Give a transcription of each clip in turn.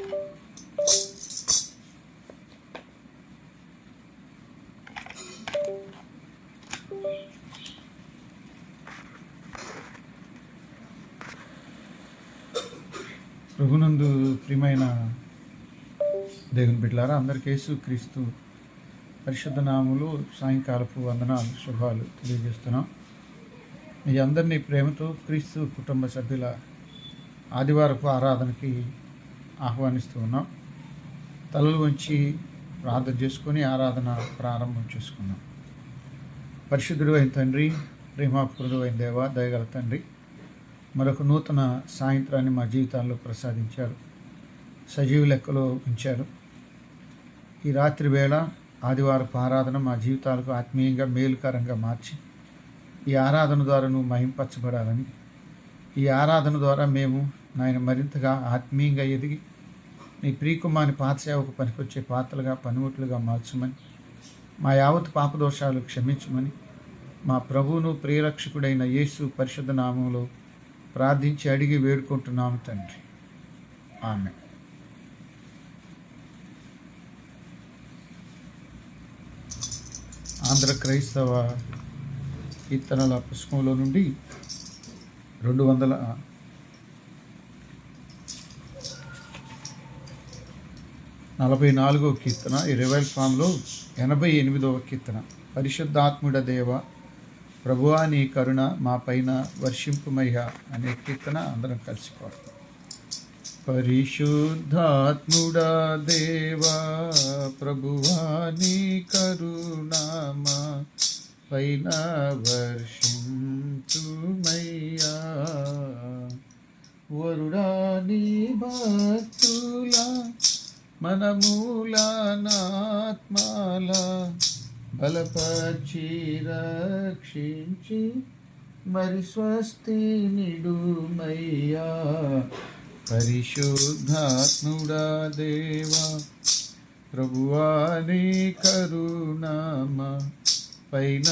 ప్రభునందు ప్రియమైన దేవుని బిడ్డలారా, అందరికీ యేసుక్రీస్తు పరిశుద్ధ నామములో సాయంకాలపు వందనాలు శుభాలు తెలియజేస్తున్నాం. మీ అందరినీ ప్రేమతో క్రీస్తు కుటుంబ సభ్యుల ఆదివారపు ఆరాధనకి ఆహ్వానిస్తూ ఉన్నాం. తలలు వంచి ప్రార్థన చేసుకొని ఆరాధన ప్రారంభం చేసుకున్నాం. పరిశుద్ధుడు అయిన తండ్రి, ప్రేమాపూర్ణుడు అయిన దేవ, దయగల తండ్రి, మరొక నూతన సాయంత్రాన్ని మా జీవితాల్లో ప్రసాదించారు, సజీవ లెక్కలో ఉంచారు. ఈ రాత్రి వేళ ఆదివారపు ఆరాధన మా జీవితాలకు ఆత్మీయంగా మేలుకరంగా మార్చి ఈ ఆరాధన ద్వారా నువ్వు మహింపరచబడాలని, ఈ ఆరాధన ద్వారా మేము నాయన మరింతగా ఆత్మీయంగా ఎదిగి నీ ప్రియకుమాని పాతసేవకు పనికొచ్చే పాత్రలుగా పనిముట్లుగా మార్చమని, మా యావత్ పాపదోషాలు క్షమించమని మా ప్రభువును ప్రియరక్షకుడైన యేసు పరిశుద్ధ నామంలో ప్రార్థించి అడిగి వేడుకుంటున్నాము తండ్రి. ఆమె. ఆంధ్ర క్రైస్తవ కీర్తనల పుస్తకంలో నుండి 244వ కీర్తన, ఈ రివైల్ ఫామ్లో 88వ కీర్తన. పరిశుద్ధాత్ముడ దేవ, ప్రభువా నీ కరుణ మా పైన వర్షింపుమయ్యా అనే కీర్తన అందరం కలిసి పాడుతాం. పరిశుద్ధాత్ముడా దేవా, ప్రభువా నీ కరుణ మా పైన వర్షించుమయ్యా. వరుడా నీ భక్తుల మనమూలనాత్మాల బలపరిచి రక్షించి మరి స్వస్తి నిడుమయ్యా. పరిశుద్ధాత్ముడా దేవా, ప్రభువా నీ కరుణ పైన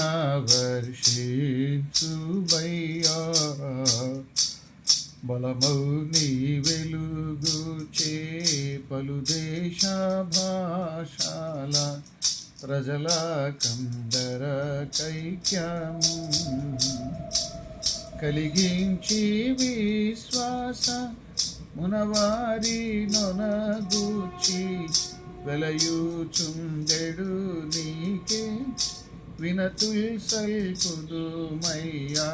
వర్షించుమయ్యా. బలమౌ నీ వెలుగు చే పలు దేశ భాషల ప్రజల కందర కైక్యము కలిగించి విశ్వాస మునవారి నొనగూర్చి వెలయుచుండెడు నీకే వినతుల్ సల్పుదుమయ్యా.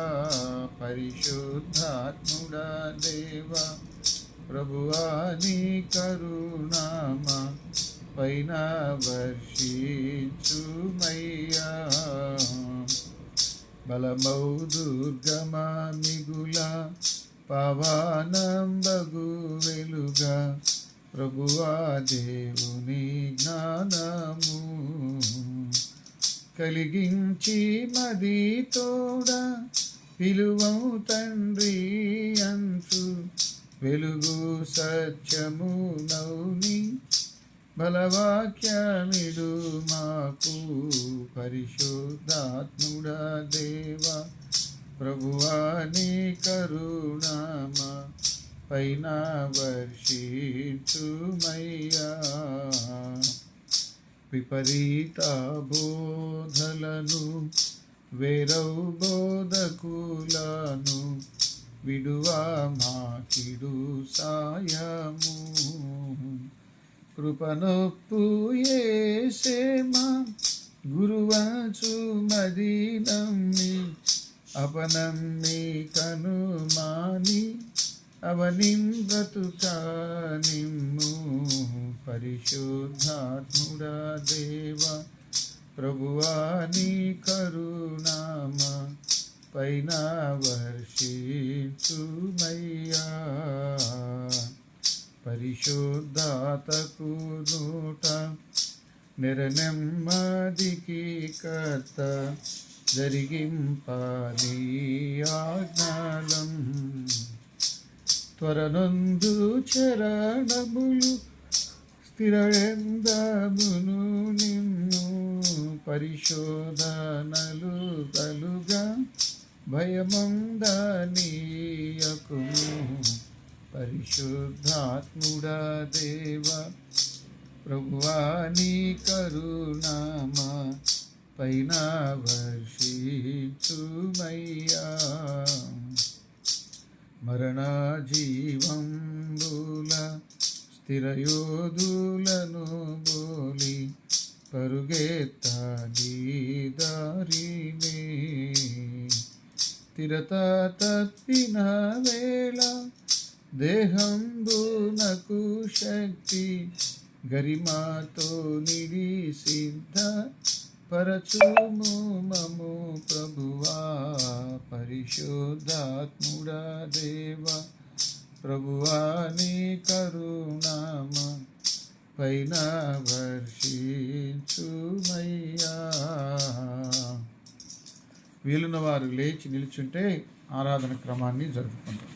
పరిశుద్ధాత్ముడా దేవా, ప్రభువా నీ కరుణ మా పైన వర్షించుమయ్యా. బలమౌ దుర్గమ మిగుల పవనంబగు వెలుగా, ప్రభువా దేవుని జ్ఞానము కలిగించి మది తోడ పిలువం తండ్రి అంచు వెలుగు సత్యము నౌని బలవాక్యమిడు మాకు. పరిశుద్ధాత్ముడా దేవా, ప్రభువా నీ కరుణ మా పైన వర్షించుమయ్యా. విపరీత బోధలను వేరౌ బోధకులను విడువా మాకిడు సాయము. కృపనొప్పు యేసేమా గురువచ్చు మది నమ్మి అపనమ్మి కనుమాని అవనిం బ్రతుకా నిమ్ము. పరిశుద్ధాత్ముడా దేవా, ప్రభువా నీ కరుణ మా పైన వర్షించుమయ్యా. పరిశుద్ధాతకు నూట నిరనెమ్మదికి కర్త జరిగింపాలి ఆజ్ఞానం. త్వరనందు చరణములు స్థిరయందమును నిన్ను పరిశోధనలు కలుగా భయమందనీయకుము. పరిశుద్ధాత్ముడా దేవ ప్రభువా నీ కరుణ మా పైన వర్షించుమయ్యా. మరణ జీవంబుల స్థిరయోధులను బోలి పరుగెత్తాలి దారినే. స్థిరత తప్పిన వేళ దేహంబునకు శక్తి గరిమాతో నిడి సిద్ధ పరచుము మము ప్రభువా. పరిశుద్ధాత్ముడా దేవ ప్రభువా నీ కరుణామ పైన వర్షించుమయ్యా. వీలున్న వారు లేచి నిల్చుంటే ఆరాధన క్రమాన్ని జరుపుకుంటారు.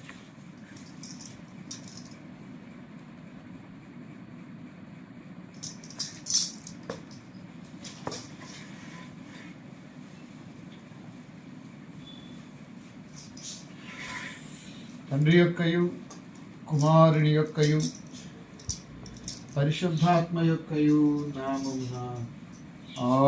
తండ్రి యొక్కయు కుమారుని యొక్కయు పరిశుద్ధాత్మ యొక్కయు నామమున ఆమేన్.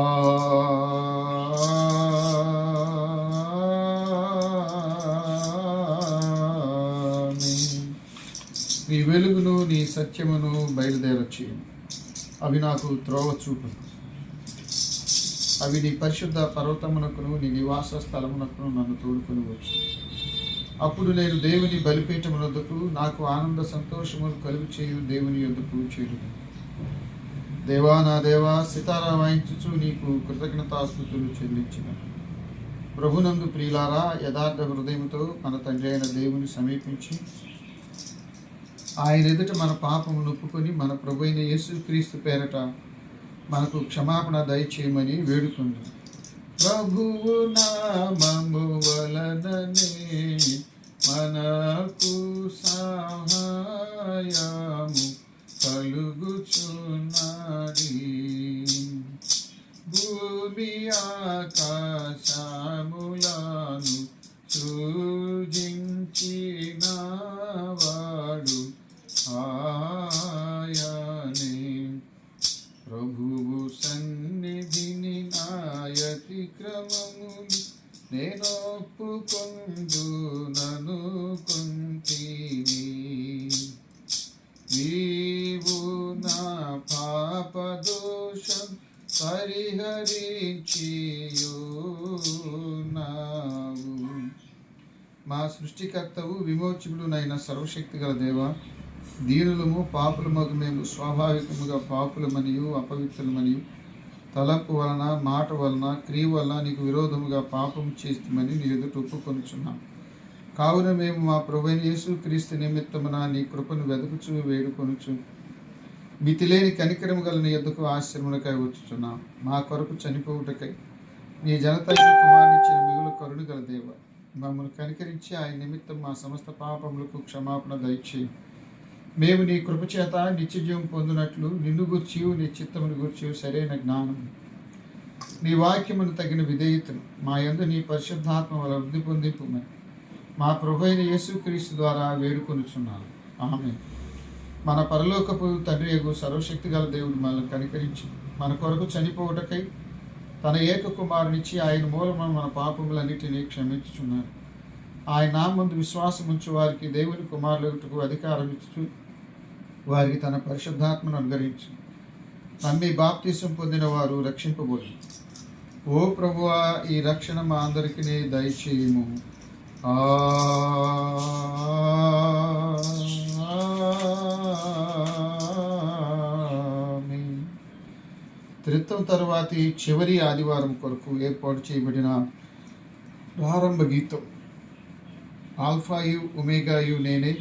నీ వెలుగును నీ సత్యమును బయలుదేరచేయు. అవి నాకు త్రోవ చూపు. అవి నీ పరిశుద్ధ పర్వతమునకును నీ నివాస స్థలమునకును నన్ను తోడుకొని వచ్చు. అప్పుడు నేను దేవుని బలిపీఠమునొద్దకు నాకు ఆనంద సంతోషములు కలుగు చేయు దేవుని యొద్దకు చేరును. దేవా నా దేవా, సితారా వాయించుచు నీకు కృతజ్ఞతాస్తుతులు చెల్లించిన ప్రభునందు ప్రియులారా, యథార్థ హృదయముతో మన తండ్రి అయిన దేవుని సమీపించి ఆయన ఎదుట మన పాపమును ఒప్పుకొని మన ప్రభు అయిన యేసుక్రీస్తు పేరట మనకు క్షమాపణ దయచేయమని వేడుకుంది. ప్రభువు నామము వలననే మనకు సహాయము కలుగుచున్నది. భూమి ఆకాశములను సృజించినవాడు ఆయనే. ప్రభువు సన్నిధిని నాయతి క్రమములు నేనొప్పుకొందుననుకొంటిని. నీవు నా పాపదోషం పరిహరించియున్నావు. మా సృష్టికర్తవు విమోచకుడునైన సర్వశక్తి గల దేవ, దీనులము పాపులమగు మేము స్వాభావికముగా పాపులమనియు అపవిత్రులమనియు తలంపు వలన మాట వలన క్రియ వలన నీకు విరోధముగా పాపం చేస్తామని నీ ఎదుట ఒప్పుకొనుచున్నాం. కావున మేము మా ప్రభువైన యేసుక్రీస్తు నిమిత్తమున నీ కృపను వెదకుచు వేడుకొనుచు మితిలేని కనికరము గల నీ యొద్దకు ఆశ్రములకై వచ్చుచున్నాం. మా కొరకు చనిపోవుటకై నీ జనతకు కుమారునిచ్చిన మిగులు కరుణ గల దేవ, మమ్మల్ని కనికరించి ఆయన నిమిత్తం మా సమస్త పాపములకు క్షమాపణ దయచేయి. మేము నీ కృపచేత నిత్యజీవం పొందినట్లు నిన్ను గూర్చియు నీ చిత్తమును గూర్చియు సరైన జ్ఞానం నీ వాక్యమును తగిన విధేయతను మా యందు నీ పరిశుద్ధాత్మ వల్ల వృద్ధి పొందింపుమని మా ప్రభువైన యేసుక్రీస్తు ద్వారా వేడుకొనుచున్నాను. ఆమేన్. మన పరలోకపు తండ్రి యగు సర్వశక్తి గల దేవుడు మనల్ని కనికరించి మన కొరకు చనిపోవటకై తన ఏక కుమారునిచ్చి ఆయన మూలమున మన పాపములన్నిటినీ క్షమించుచున్నారు. ఆయన నామందు విశ్వాసం ఉంచు వారికి దేవుని కుమారులకు అధికారం ఇచ్చు వారికి తన పరిశుద్ధాత్మను అనుగ్రహించు. నమ్మి బాప్తీసం పొందిన వారు రక్షింపబోదు. ఓ ప్రభువా, ఈ రక్షణ మా అందరికీ దయచేయము. ఆమేన్. త్రిత్వం తరువాతి చివరి ఆదివారం కొరకు ఏర్పాటు చేయబడిన ప్రారంభ గీతం. ఆల్ఫాయు ఒమేగాయు నేనే,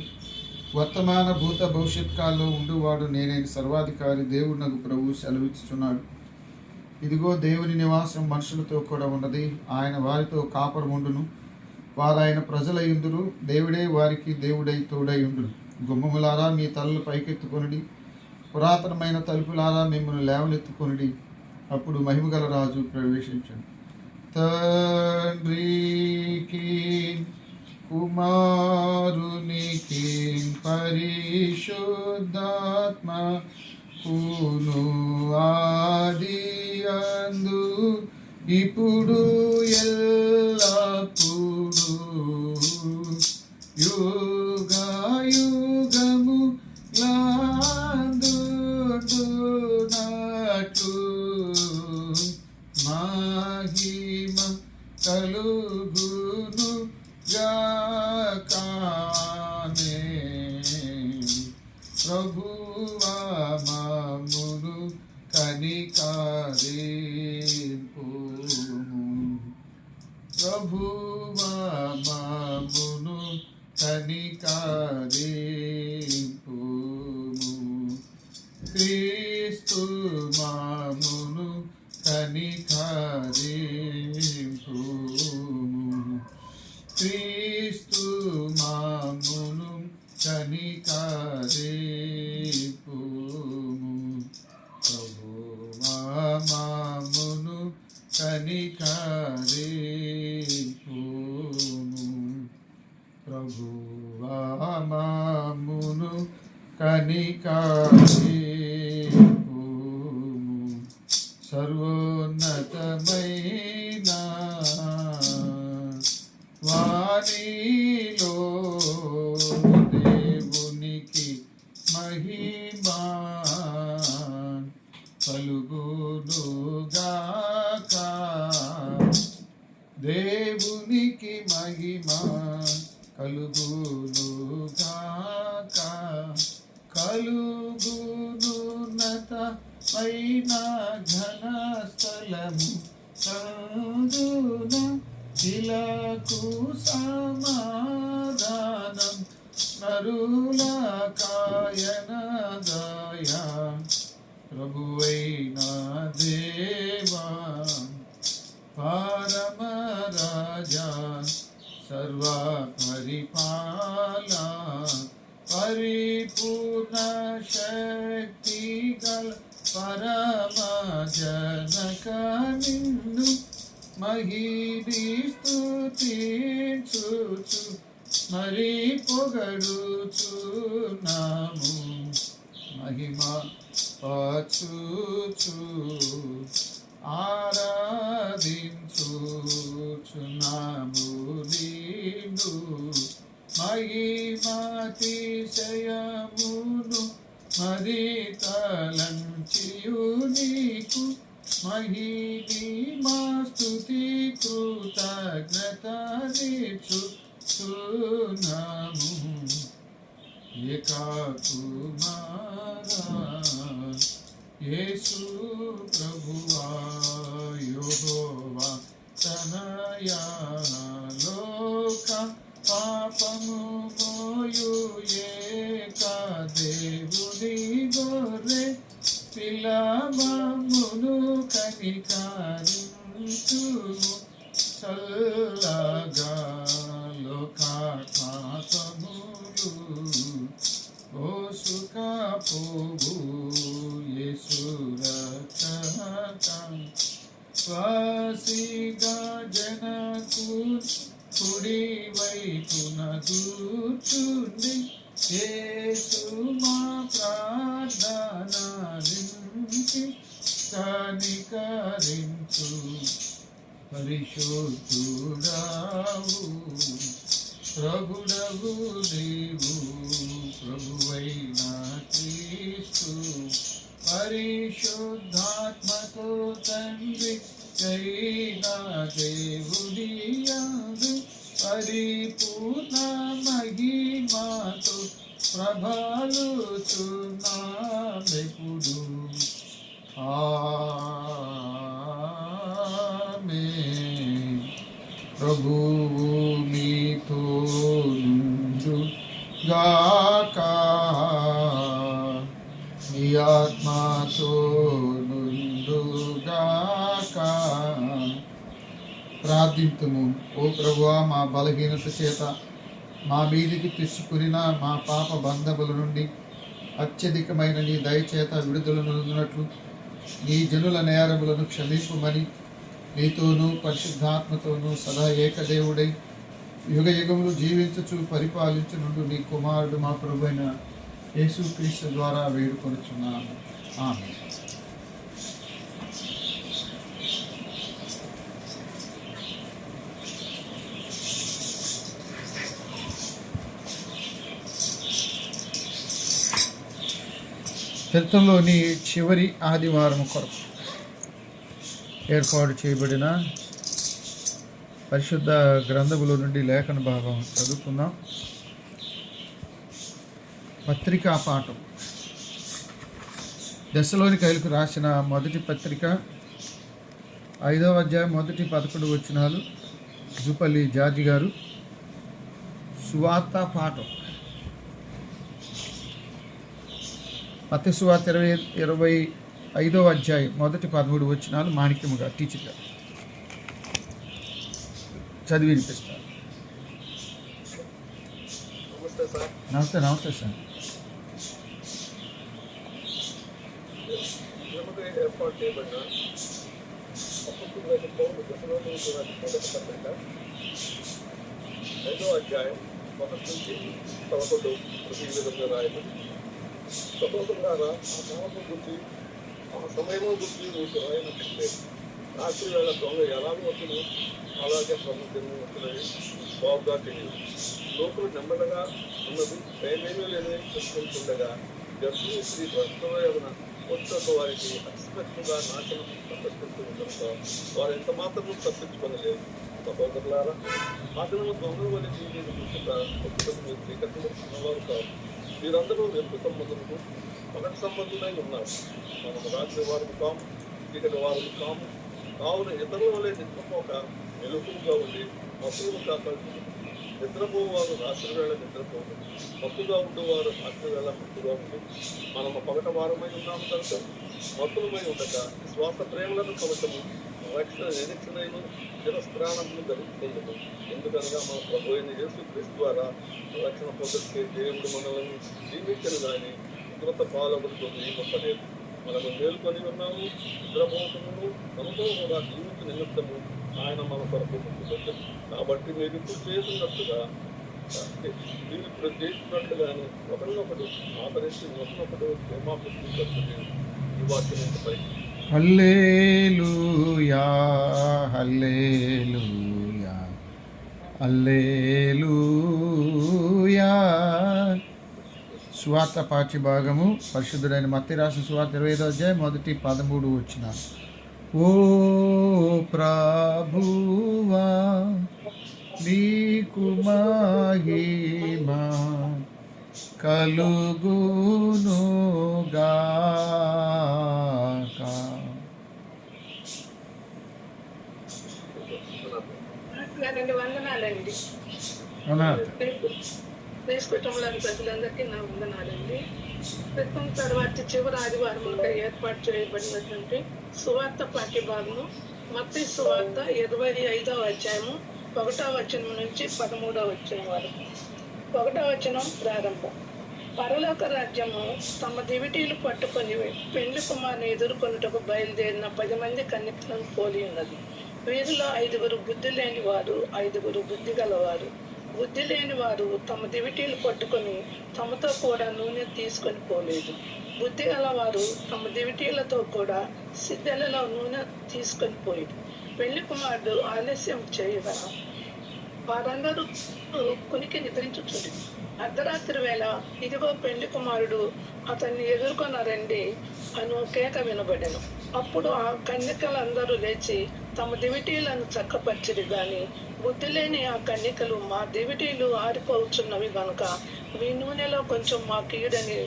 వర్తమాన భూత భవిష్యత్ కాలంలో ఉండువాడు నేనే, సర్వాధికారి దేవుడు నాకు ప్రభువు సెలవిస్తున్నాడు. ఇదిగో దేవుని నివాసం మనుషులతో కూడా ఉన్నది. ఆయన వారితో కాపురముండును. వారు ఆయన ప్రజలయుందురు. దేవుడే వారికి దేవుడై తోడై ఉండును. గుమ్మములారా మీ తలలు పైకెత్తుకొనుడి, పురాతనమైన తలుపులారా మిమ్మల్ని లేవనెత్తుకొనుడి. అప్పుడు మహిమగల రాజు ప్రవేశించండి. తండ్రికి కుమారునికి పరిశుద్ధాత్మ పూను ఆది అందు ఇప్పుడు ఎల్లప్పుడు యుగము లాందునట్లు మహిమ కలుగును గాకానే. ప్రభువా మమ్మును కనికరింపు, ప్రభువా మమ్మును కనికరింపు. క్రీస్తు మమ్మును కనికరింపు, క్రీస్తు మమ్మును కనికరింపు. ప్రభువా మమ్మును కనికరింపు, ప్రభువా మమ్మును కనికరింపు. సర్వోన్నతమైన వాణిలో దేవునికి మహిమా కలుగునుగాక, దేవునికి మహిమా కలుగునుగాక, కలుగునున్నత పైన ఘన స్థలము కందున ఇలకు సమాధానం నరుల కాయన దయా. ప్రభువైన దేవా పరమ రాజా సర్వ పరిపాల పరిపూర్ణ శక్తి గల పరమ జనక నిన్ను మహిది స్తుతించుచు మరి పొగడుచున్నాము. మహిమ పచుచు ఆరాధించుచున్నాము నిన్ను. మహిమాతిశయమును మరి తలంచియు నీకు మహిమా స్తుతి కృతజ్ఞతనిచ్చుచున్నాము. ఏకాకుమారా యేసు ప్రభువా యెహోవా తనయా లోక పాపము మోయు ఏక దేవుని గొర్రె పిల్లమమును కనికరించుము. చల్లగా లోక పాపములు ఓసుకపోవు యేసు రక్షక. స్వాసిగా జనకు కుడి వైపున కూర్చుండి యేసు మా ప్రార్థన వింటి కనికరించు. పరిశుద్ధుడావు ప్రభుడవు నీవు, ప్రభువైన క్రీస్తు పరిశుద్ధాత్మతో తండ్రి అయిన దేవుని యందు పరిపూర్ణ మహిమతో ప్రభాలుచున్నామెప్పుడు. ఆమేన్. ప్రభువు మీతో నుండుగాక, మీ ఆత్మతో నుండుగాక. ప్రార్థింతుము. ఓ ప్రభువా, మా బలహీనత చేత మా మీదికి తీసుకునిన మా పాప బంధముల నుండి అత్యధికమైన నీ దయచేత విడుదల నొందినట్లు నీ జనుల నేరములను క్షమింపుమని నీతోనూ పరిశుద్ధాత్మతోనూ సదా ఏకదేవుడై యుగ యుగములు జీవించుచు పరిపాలించునుండు నీ కుమారుడు మా ప్రభువైన యేసుక్రీస్తు ద్వారా వేడుకొనుచున్నాను. ఆమేన్. చరిత్రలోని చివరి ఆదివారం కొరకు ఏర్పాటు చేయబడిన పరిశుద్ధ గ్రంథముల నుండి లేఖన భాగం చదువుకుందాం. పత్రికా పాఠం. దశలోనికైలకు రాసిన మొదటి పత్రిక 5వ అధ్యాయం 1-11 వచనాలు. జూపల్లి జార్జి గారు. సువార్త పాఠం. మత్తయి సువార్త 25వ అధ్యాయం 1-13 వచనాలు. మాణిక్యముగా టీచర్ గారు చదివి వినిపిస్తారు. నమస్తే నమస్తే సార్. ఏర్పాటు చేయబడిన అపొస్తలుడైన పౌలు దశలోనికైలకు రాసిన మొదటి పత్రిక 5వ అధ్యాయం 1-11 ఈ విధంగా రాయబడింది. సహోదరులారా, ఆ కాలము గురించి ఆ సమయము గురించి మీకు రాయనట్లయితే రాత్రి వేళ దొంగ ఎలాగ వచ్చును అలాగే ప్రభుత్వం వస్తున్నది బాగుగా తెలియదు. లోపల నెమ్మదిగా ఉన్నది ప్రేమేమీ లేదని చెప్పుకుంటుండగా గర్భిణీ స్త్రీ భర్తమైన వచ్చేట వారికి అస్పష్టంగా నాశనం తప్పిస్తూ ఉండడంతో వారు ఎంత మాత్రము తప్పించుకొనలేదు. సహోదరులారా, ఆ దినము దొంగల వల్ల జీవితం చూసుకుంటా ఒక్కరికి మీరు స్వీకరించుకున్నవారు కాదు. వీరందరూ వెలుగు సంబంధులకు పగటి సంబంధులై ఉన్నారు. మనము రాత్రి వారికి కాము, చీకటి వారికి కాము. కావున ఇతరుల వల్లే నిద్రపోక మెలకువగా ఉండి మత్తులు కాపాడు. నిద్రపోవారు రాత్రి వేళ నిద్రపోదు, మత్తుగా ఉండేవారు రాత్రి వేళ మత్తుగా ఉండి. మనము పగట వారమై ఉన్నాము కనుక మత్తులమై ఉండక శ్వాస ప్రేమలను కవచము రక్షణ నిరీక్షణను చిరస్త్రాణమును ధరిస్తుండదు. ఎందుకనగా మన ప్రభు అయిన యేసుక్రీస్తు ద్వారా రక్షణ పొందకే దేవుడు మనల్ని జీవించను కానీ ఉగ్రత పాలబడుతుంది మొత్తలేదు. మనము మేలుకొని ఉన్నాము, నిద్రపోతున్నాము, మనతో కూడా జీవించు నిమిత్తము ఆయన మన కొరకు ముందుకొచ్చారు. కాబట్టి మీరు ఇప్పుడు చేస్తున్నట్టుగా మీరు ఇప్పుడు చేస్తున్నట్లుగానే ఒకరినొకడు ఆదరించి ఒకరినొకడు క్షేమాభివృద్ధి ఈ వాక్యం పై హల్లెలూయా హల్లెలూయా హల్లెలూయా. సువార్త పాఠ్య భాగము. పరిశుద్ధుడైన మత్తయి రాసిన సువార్త 25వ అధ్యాయం 1-13 వచనాలు. ఓ ప్రభువా నీకు మహిమా కలుగునుగాక. వందనాలండి. దేశ కుటుంబంలోని ప్రజలందరికీ నా వందనాలండి. క్రితం తర్వాత చివరి ఆదివారములుగా ఏర్పాటు చేయబడినటువంటి సువార్త పాఠ్య భాగము మత్తయి సువార్త 25వ అధ్యాయము 1వ వచనం నుంచి 13వ వచనం వరకు. 1వ వచనం ప్రారంభం. పరలోక రాజ్యము తమ దివిటీలు పట్టుకొని పెండ్లి కుమారుని ఎదుర్కొనుటకు బయలుదేరిన 10 మంది కన్యకలను పోలి ఉన్నది. వీరిలో 5 బుద్ధి లేని వారు, 5 బుద్ధి గలవారు. బుద్ధి లేని వారు తమ దివిటీలు పట్టుకొని తమతో కూడా నూనె తీసుకొని పోలేదు. బుద్ధి గలవారు తమ దివిటీలతో కూడా సిద్ధెలలో నూనె తీసుకొని పోయేది. పెళ్లి కుమారుడు ఆలస్యం చేయగా వారందరూ కునికి నిద్రించుచుండి. అర్ధరాత్రి వేళ ఇదిగో పెళ్లి కుమారుడు అతన్ని ఎదుర్కొన్నారండి అను కేక వినబడెను. అప్పుడు ఆ కన్యకలందరూ లేచి తమ దివిటీలను చక్కపరిచిరి గాని బుద్ధి లేని ఆ కన్యకలు మా దివిటీలు ఆరిపోవచ్చున్నవి గనుక మీ నూనెలో కొంచెం మాకీయుడని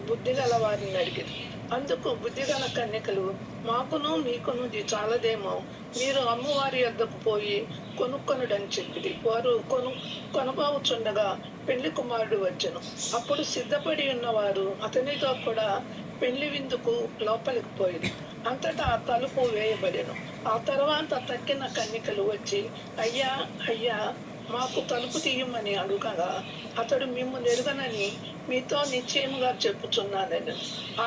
బుద్ధి గల వారిని అడిగింది. అందుకు బుద్ధిగల కన్యకలు మాకును మీకును ఇది చాలదేమో, మీరు అమ్మవారి వద్దకు పోయి కొనుక్కొనుడని చెప్పింది. వారు కొనుక్కోవచ్చుండగా పెళ్లి కుమారుడు వచ్చెను. అప్పుడు సిద్ధపడి ఉన్నవారు అతనితో కూడా పెళ్లి విందుకు లోపలికి పోయింది. అంతటా తలుపు వేయబడెను. ఆ తర్వాత తక్కిన కన్యకలు వచ్చి అయ్యా అయ్యా మాకు తలుపు తీయమని అడుగగా అతడు మిమ్ము ఎరుగనని మీతో నిశ్చయముగా చెప్పుచున్నాను, ఆ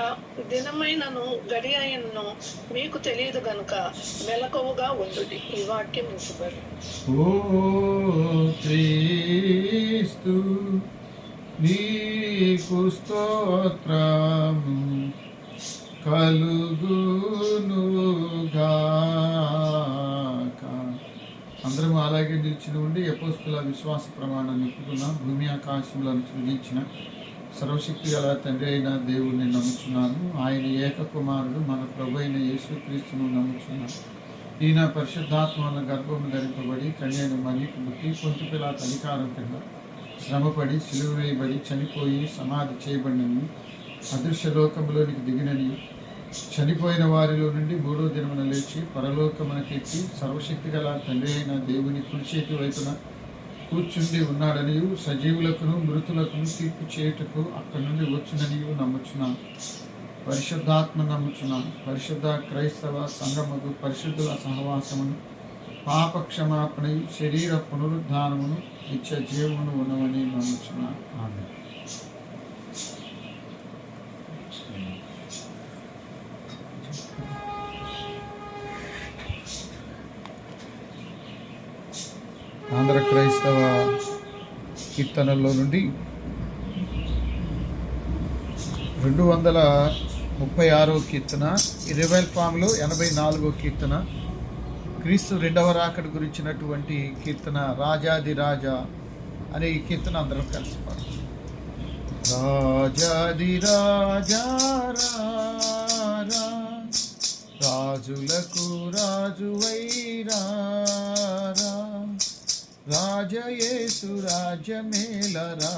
దినమైనను గడి అయినను మీకు తెలియదు గనుక మెలకువగా ఉండుడి. ఈ వాక్యం ఉంచబడి. ఓ క్రీస్తు నీకు స్తోత్రము కలుగునుగాక. అందరము అలాగే నిలిచిన ఉండి అపోస్తలుల విశ్వాస ప్రమాణాన్ని ఒప్పుకున్నాం. భూమి ఆకాశములను సృజించిన సర్వశక్తి గల తండ్రి అయిన దేవుడిని నమ్ముచున్నాను. ఆయన ఏక కుమారుడు మన ప్రభు అయిన యేసుక్రీస్తును నమ్ముచున్నాను. ఈయన పరిశుద్ధాత్మ వలన గర్భము ధరింపబడి కన్యను మనికి పుట్టి పొంతి పిలాతు అధికారం కింద శ్రమపడి సిలువ వేయబడి చనిపోయి సమాధి చేయబడినని, అదృశ్య లోకంలోనికి దిగినని, చనిపోయిన వారిలో నుండి 3వ దినమున లేచి పరలోకమునకెక్కి సర్వశక్తి గల తండ్రి అయిన దేవుని కుడి చేతి వైపున కూర్చుండి ఉన్నాడని, సజీవులకును మృతులకును తీర్పు చేయుటకు అక్కడి నుండి వచ్చునని నమ్ముచున్నాను. పరిశుద్ధాత్మ నమ్ముచున్నాను. పరిశుద్ధ క్రైస్తవ సంఘముకు పరిశుద్ధుల సహవాసమును, పాప క్షమాపణయు, శరీర పునరుద్ధానమును, నిత్య జీవమును ఉన్నవని నమ్ముచున్నాను. ఆమేన్. ఆంధ్ర క్రైస్తవ కీర్తనల్లో నుండి 236వ కీర్తన, రివైల్ ఫామ్లో 84వ కీర్తన, క్రీస్తు రెండవ రాకడ గురించినటువంటి కీర్తన రాజాది రాజా అనే ఈ కీర్తన అందరం కలిసి పాడు. రాజాది రాజా రారా, రాజులకు రాజువైరా, రాజయేసు రాజ్యమేలరా,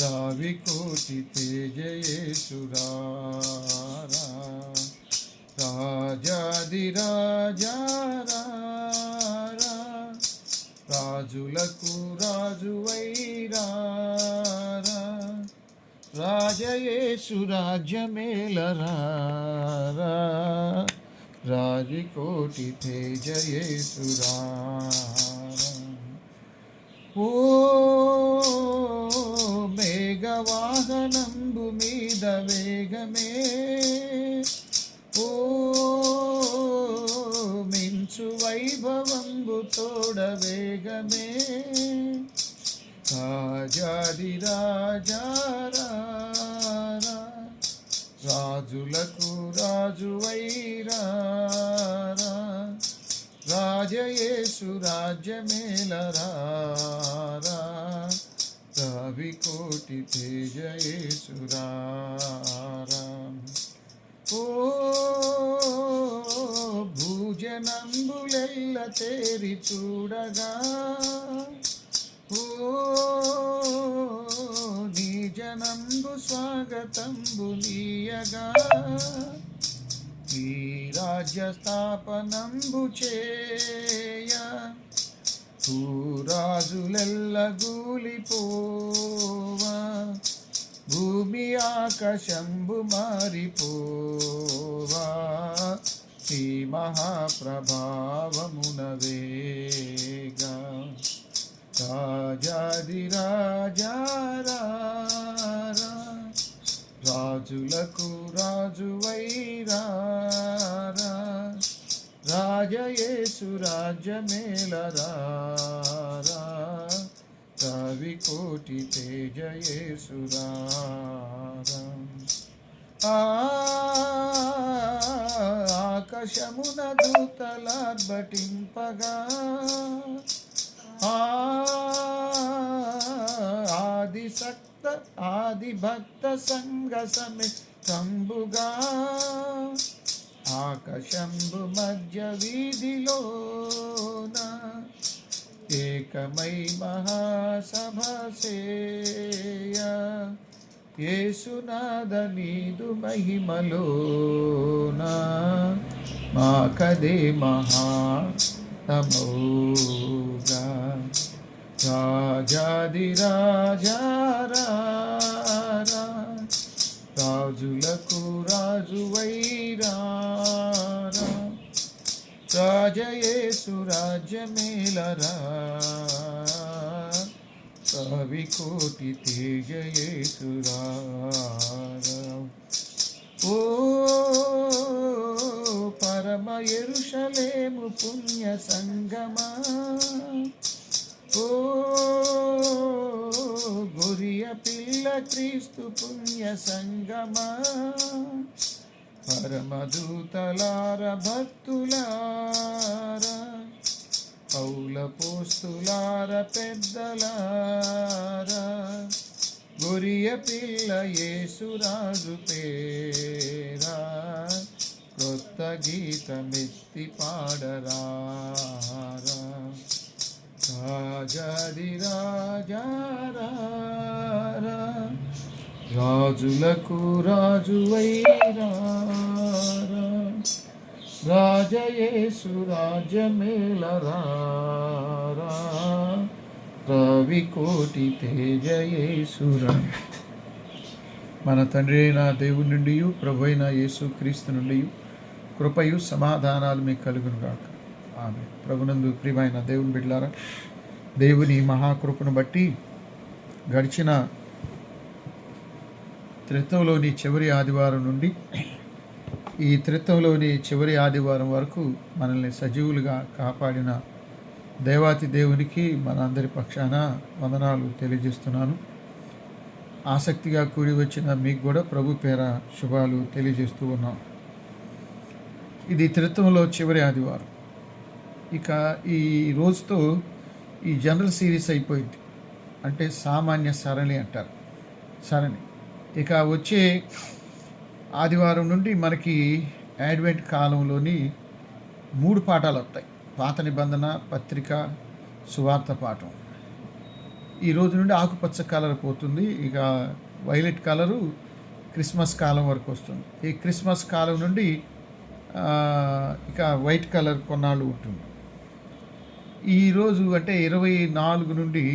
రావి కోటి తేజయేసురా, రాజాది రాజా రారా, రాజులకు రాజువైరా, రాజయేసు రాజ్యమేలరా, రాజికోటి తేజయేసురా. ఓ మేఘవాహనంబు మీద వేగమే, ఓ మించు వైభవంబు తోడ వేగమే, రాజాది రాజా రాజులకు రాజువైరా, రాజయేసు రాజ్యమేలరా, రవి కోటి తేజయేసురా. ఓ భూజనంబులెల్ల తేరి చూడగా, ఓ నీ జనంబు స్వాగతంబు నీయగా, ఈ రాజ్య స్థాపనంబు చేయ, రాజులెల్ల గూలిపోవా, భూమి ఆకాశంబు మారిపోవా, ఈ మహాప్రభావమున వేగా, రాజాది రాజా రాజులకు రాజువైరా, రాజయేసు రాజ్యమేలరా, రవి కోటి తేజయేసురా. ఆకాశమున దూతలార్భటింపగా, ఆది భక్త సంగ సమేతంబుగా, ఆకాశంబు మధ్య వీధిలోన ఏకమై మహాసభ సేయ, యేసునాథ నీదు మహిమలోన మాకదే మహాతమౌగా, రాజాది రాజా రాజులకు రాజువైరా, రాజయేసు రాజ్యమేలరా, కవికోటి తేజయేసురారా. ఓ పరమ యెరూషలేము పుణ్య సంగమా, ఓ గొరియ పిల్ల క్రీస్తు పుణ్య సంగమా, పరమదూతలార భక్తులారా, పౌల పోస్తులార పెద్దలారా, గొరియ పిల్ల యేసురాజు పేరా, క్రొత్త గీతమెత్తి పాడరారా. రాజాది రాజారా, రాజులకు రాజువైరా, రాజయేసు రాజమేలరా, రవికోటి తేజయేసురా. మన తండ్రి అయిన దేవుని నుండి ప్రభు అయిన యేసు క్రీస్తు నుండి కృపయు సమాధానాలు మీకు కలుగును గాక. ఆమె. ప్రభునందు ప్రియమైన దేవుని బిడ్డలారా, దేవుని మహాకృపను బట్టి గడిచిన త్రిత్వంలోని చివరి ఆదివారం నుండి ఈ త్రిత్వంలోని చివరి ఆదివారం వరకు మనల్ని సజీవులుగా కాపాడిన దేవాతి దేవునికి మన అందరి పక్షాన వందనాలు తెలియజేస్తున్నాను. ఆసక్తిగా కూడి వచ్చిన మీకు కూడా ప్రభు పేర శుభాలు తెలియజేస్తూ ఉన్నాం. ఇది త్రిత్వంలో చివరి ఆదివారం. ఇక ఈ రోజుతో ఈ జనరల్ సిరీస్ అయిపోయింది. అంటే సామాన్య సరణి అంటారు, సరణి. ఇక వచ్చే ఆదివారం నుండి మనకి అడ్వెంట్ కాలంలోని 3 పాఠాలు వస్తాయి. పాత నిబంధన, పత్రిక, సువార్త పాఠం. ఈ రోజు నుండి ఆకుపచ్చ కలర్ పోతుంది. ఇక వైలెట్ కలరు క్రిస్మస్ కాలం వరకు వస్తుంది. ఈ క్రిస్మస్ కాలం నుండి ఇక వైట్ కలర్ కొన్నాళ్ళు ఉంటుంది. ఈరోజు అంటే 24 నుండి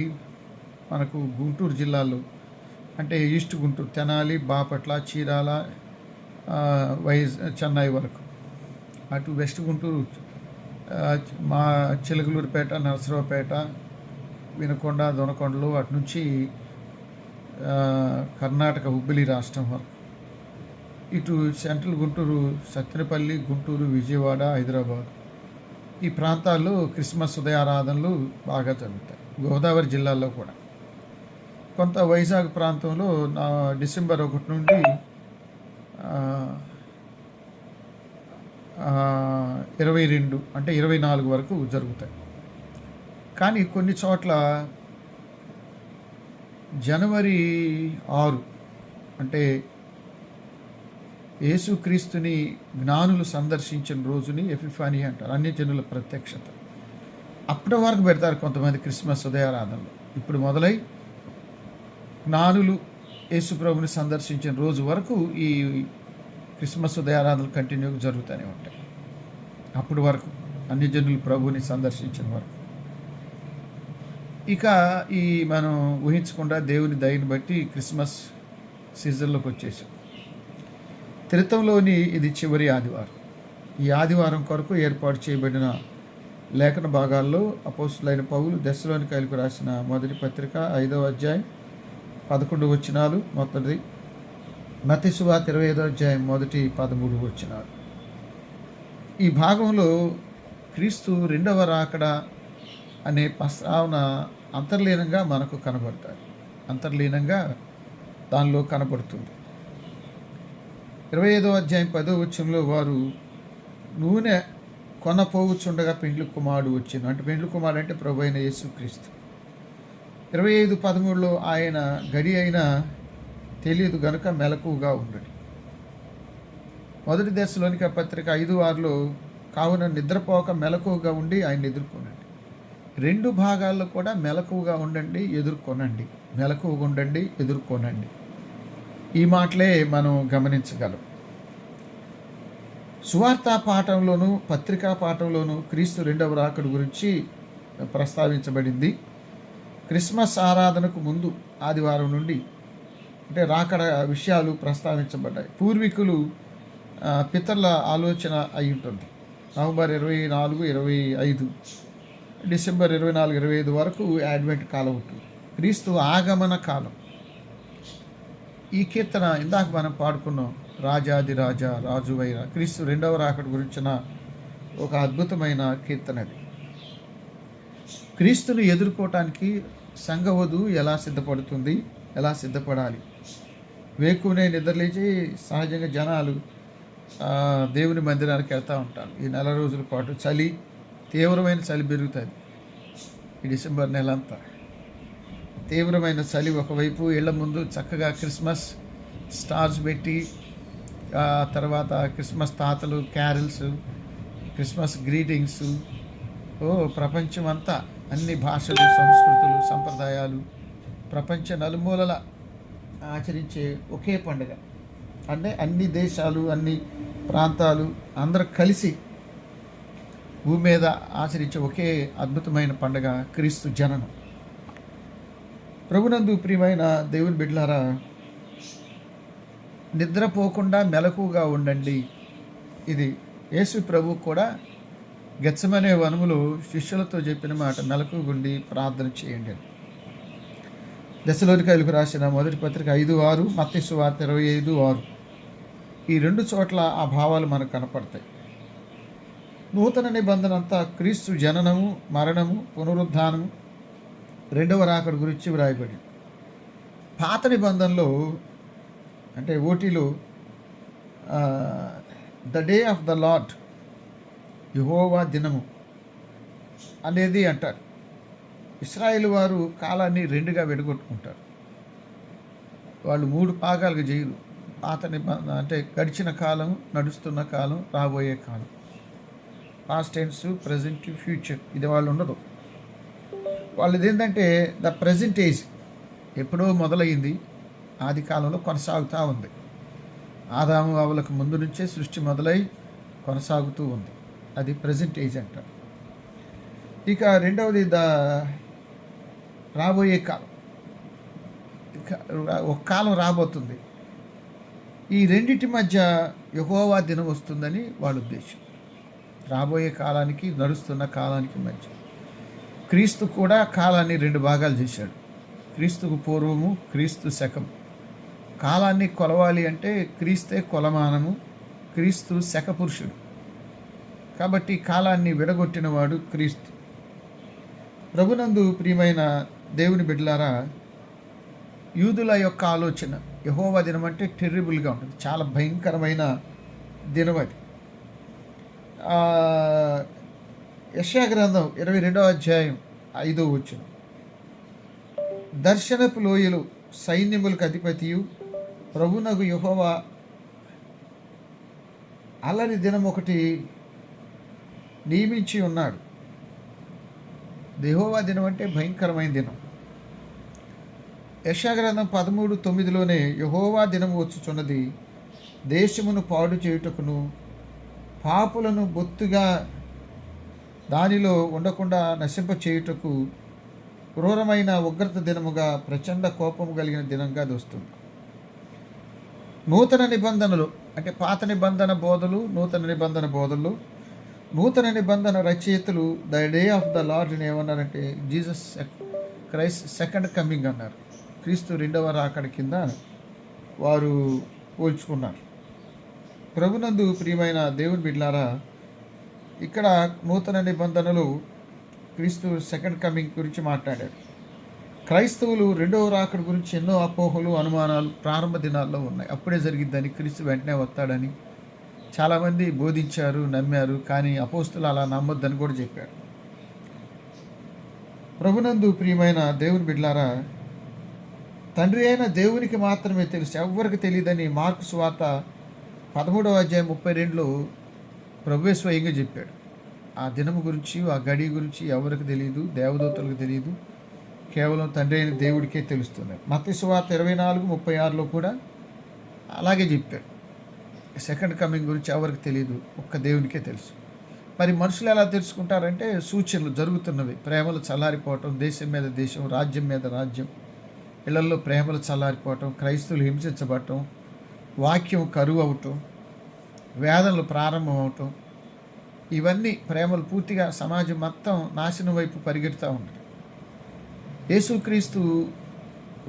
మనకు గుంటూరు జిల్లాలో, అంటే ఈస్ట్ గుంటూరు, తెనాలి, బాపట్ల, చీరాల, చెన్నై వరకు, అటు వెస్ట్ గుంటూరు, మా చిలకలూరుపేట, నరసరావుపేట, వినకొండ, దొనకొండలు, అటు నుంచి కర్ణాటక హుబ్బిలి రాష్ట్రం వరకు, ఇటు సెంట్రల్ గుంటూరు, సత్తెనపల్లి, గుంటూరు, విజయవాడ, హైదరాబాద్, ఈ ప్రాంతాల్లో క్రిస్మస్ ఉదయారాధనలు బాగా జరుగుతాయి. గోదావరి జిల్లాల్లో కూడా. కొంత వైజాగ్ ప్రాంతంలో డిసెంబర్ 1 నుండి 22 అంటే 24 వరకు జరుగుతాయి. కానీ కొన్ని చోట్ల జనవరి 6 అంటే యేసుక్రీస్తుని జ్ఞానులు సందర్శించిన రోజుని ఎపిఫానీ అంటారు, అన్ని జనుల ప్రత్యక్షత. అప్పటి వరకు పెడతారు కొంతమంది క్రిస్మస్ ఉదయారాధనలు. ఇప్పుడు మొదలై జ్ఞానులు యేసుప్రభుని సందర్శించిన రోజు వరకు ఈ క్రిస్మస్ ఉదయారాధనలు కంటిన్యూగా జరుగుతూనే ఉంటాయి. అప్పటి వరకు అన్ని జనులు ప్రభుని సందర్శించిన వరకు. ఇక ఈ మనం ఊహించకుండా దేవుని దయని బట్టి క్రిస్మస్ సీజన్లోకి వచ్చేసాం. త్రిత్వంలోని ఇది చివరి ఆదివారం. ఈ ఆదివారం కొరకు ఏర్పాటు చేయబడిన లేఖన భాగాల్లో అపోస్తులైన పౌలు దెస్సలోనికైలకు రాసిన మొదటి పత్రిక 5వ అధ్యాయం 11 వచనాలు మొదటిది, మత్తయి సువార్త 25వ అధ్యాయం మొదటి 13 వచనాలు. ఈ భాగంలో క్రీస్తు రెండవ రాకడ అనే ప్రస్తావన అంతర్లీనంగా మనకు కనబడతాయి. అంతర్లీనంగా దానిలో కనబడుతుంది. 25వ అధ్యాయం 10వ వచనంలో వారు నూనె కొనపోవచ్చుండగా పెండ్లి కుమారుడు వచ్చాను. అంటే పెండ్లి కుమారుడు అంటే ప్రభు అయిన యేసుక్రీస్తు. 25:13లో ఆయన గడి అయినా తెలియదు గనుక మెలకువగా ఉండండి. మొదటి దశలోనిక పత్రిక 5:6లో కావున నిద్రపోక మెలకువగా ఉండి ఆయన ఎదుర్కొనండి. 2 భాగాల్లో కూడా మెలకువగా ఉండండి, ఎదుర్కొనండి. మెలకువగా ఉండండి, ఎదుర్కొనండి. ఈ మాటలే మనం గమనించగలం. సువార్తా పాఠంలోను పత్రికా పాఠంలోను క్రీస్తు రెండవ రాకడ గురించి ప్రస్తావించబడింది. క్రిస్మస్ ఆరాధనకు ముందు ఆదివారం నుండి అంటే రాకడ విషయాలు ప్రస్తావించబడ్డాయి. పూర్వీకులు పితరుల ఆలోచన అయి ఉంటుంది. నవంబర్ 24, 25, డిసెంబర్ 24, 25 వరకు అడ్వెంట్ కాలం ఉంటుంది. క్రీస్తు ఆగమన కాలం. ఈ కీర్తన ఇందాక మనం పాడుకున్నాం, రాజాది రాజా రాజువైన క్రీస్తు రెండవ రాకడ గురించిన ఒక అద్భుతమైన కీర్తన అది. క్రీస్తును ఎదుర్కోవటానికి సంఘవధువు ఎలా సిద్ధపడుతుంది, ఎలా సిద్ధపడాలి? వేకునే నిద్రలేచి సహజంగా జనాలు దేవుని మందిరానికి వెళ్తూ ఉంటారు. ఈ 4 రోజుల పాటు తీవ్రమైన చలి పెరుగుతుంది. ఈ డిసెంబర్ నెల అంతా తీవ్రమైన చలి. ఒకవైపు ఇళ్ల ముందు చక్కగా క్రిస్మస్ స్టార్స్ పెట్టి, తర్వాత క్రిస్మస్ తాతలు, క్యారల్స్, క్రిస్మస్ గ్రీటింగ్స్, ప్రపంచమంతా అన్ని భాషలు, సంస్కృతులు, సంప్రదాయాలు, ప్రపంచ నలుమూలల ఆచరించే ఒకే పండుగ. అంటే అన్ని దేశాలు, అన్ని ప్రాంతాలు అందరూ కలిసి భూమి మీద ఆచరించే ఒకే అద్భుతమైన పండుగ క్రీస్తు జననం. ప్రభునందు ప్రియమైన దేవుని బిడ్డలారా, నిద్రపోకుండా మెలకుగా ఉండండి. ఇది యేసు ప్రభు కూడా గెత్సెమనే వనములో శిష్యులతో చెప్పిన మాట, మెలకుగుండి ప్రార్థన చేయండి. దశలోనికాయలకు రాసిన మొదటి పత్రిక 5:6, మత్తయి సువార్త 25:6. ఈ 2 చోట్ల ఆ భావాలు మనకు కనపడతాయి. నూతన నిబంధన అంతా క్రీస్తు జననము, మరణము, పునరుద్ధానము, రెండవ రాకడ గురించి వ్రాయబడి. పాత నిబంధనలో అంటే ఓటీలో the day of the Lord, యెహోవా దినము అనేది అంటారు. ఇశ్రాయేలు వారు కాలాన్ని 2గా విడగొట్టుకుంటారు. వాళ్ళు 3 భాగాలుగా చేయరు. పాత నిబంధన అంటే గడిచిన కాలం, నడుస్తున్న కాలం, రాబోయే కాలం, పాస్ట్ టెన్స్, ప్రజెంట్, ఫ్యూచర్. ఇది వాళ్ళు ఉండదు. వాళ్ళది ఏంటంటే ద ప్రజెంట్ ఏజ్, ఎప్పుడో మొదలైంది, ఆది కాలంలో కొనసాగుతూ ఉంది. ఆదాము అవ్వలకు ముందు నుంచే సృష్టి మొదలై కొనసాగుతూ ఉంది. అది ప్రజెంట్ ఏజ్ అంటారు. ఇక రెండవది రాబోయే కాలం. ఒక కాలం రాబోతుంది. ఈ రెండింటి మధ్య యెహోవా దినం వస్తుందని వాళ్ళ ఉద్దేశం. రాబోయే కాలానికి, నడుస్తున్న కాలానికి మధ్య. క్రీస్తు కూడా కాలాన్ని 2 భాగాలు చేశాడు. క్రీస్తుకు పూర్వము, క్రీస్తు శకము. కాలాన్ని కొలవాలి అంటే క్రీస్తే కొలమానము, క్రీస్తు శకపురుషుడు. కాబట్టి కాలాన్ని విడగొట్టినవాడు క్రీస్తు. ప్రభునందు ప్రియమైన దేవుని బిడ్డలారా, యూదుల యొక్క ఆలోచన యెహోవా దినం అంటే టెర్రిబుల్గా ఉంటుంది, చాలా భయంకరమైన దినం అది. యెషయా గ్రంథం 22వ అధ్యాయం 5వ వచనం, దర్శనపు లోయలు సైన్యములకు అధిపతియు ప్రభునగు యెహోవా అల్లరి దినం ఒకటి నియమించి ఉన్నాడు. యెహోవా దినం అంటే భయంకరమైన దినం. యెషయా గ్రంథం 13:9లోనే యెహోవా దినం వచ్చుచున్నది, దేశమును పాడు చేయుటకును, పాపులను బొత్తుగా దానిలో ఉండకుండా నశింప చేయుటకు, క్రూరమైన ఉగ్రత దినముగా, ప్రచండ కోపము కలిగిన దినంగా అది వస్తుంది. నూతన నిబంధనలు అంటే పాత నిబంధన బోధలు, నూతన నిబంధన బోధలు, నూతన నిబంధన రచయితలు ద డే ఆఫ్ ద లార్డ్ని ఏమన్నారంటే జీసస్ క్రైస్ట్ సెకండ్ కమింగ్ అన్నారు. క్రీస్తు 2వ రాకడ కింద వారు పోల్చుకున్నారు. ప్రభునందు ప్రియమైన దేవుని బిడ్డలారా, ఇక్కడ నూతన నిబంధనలు క్రీస్తు సెకండ్ కమింగ్ గురించి మాట్లాడారు. క్రైస్తవులు 2వ రాకడ గురించి ఎన్నో అపోహలు, అనుమానాలు ప్రారంభ దినాల్లో ఉన్నాయి. అప్పుడే జరిగిద్దని, క్రీస్తు వెంటనే వస్తాడని చాలామంది బోధించారు, నమ్మారు. కానీ అపోస్తులు అలా నమ్మొద్దని కూడా చెప్పారు. ప్రభునందు ప్రియమైన దేవుని బిడ్డలారా, తండ్రి అయిన దేవునికి మాత్రమే తెలుసు, ఎవ్వరికి తెలియదని మార్కు సువార్త 13వ అధ్యాయం 32లో ప్రభువే స్వయంగా చెప్పాడు. ఆ దినము గురించి, ఆ గడి గురించి ఎవరికి తెలియదు, దేవదూతలకు తెలియదు, కేవలం తండ్రి అయిన దేవుడికే తెలుస్తుంది. మత్తయి సువార్త 24:36లో కూడా అలాగే చెప్పాడు. సెకండ్ కమింగ్ గురించి ఎవరికి తెలియదు, ఒక్క దేవునికే తెలుసు. మరి మనుషులు ఎలా తెలుసుకుంటారంటే సూచనలు జరుగుతున్నవి. ప్రేమలు చల్లారిపోవటం, దేశం మీద దేశం, రాజ్యం మీద రాజ్యం, ఇళ్లలో ప్రేమలు చల్లారిపోవటం, క్రైస్తవులు హింసించబడటం, వాక్యం కరువు అవటం, వేదనలు ప్రారంభం అవటం, ఇవన్నీ ప్రేమలు పూర్తిగా సమాజం మొత్తం నాశనం వైపు పరిగెడుతూ ఉంటుంది. యేసుక్రీస్తు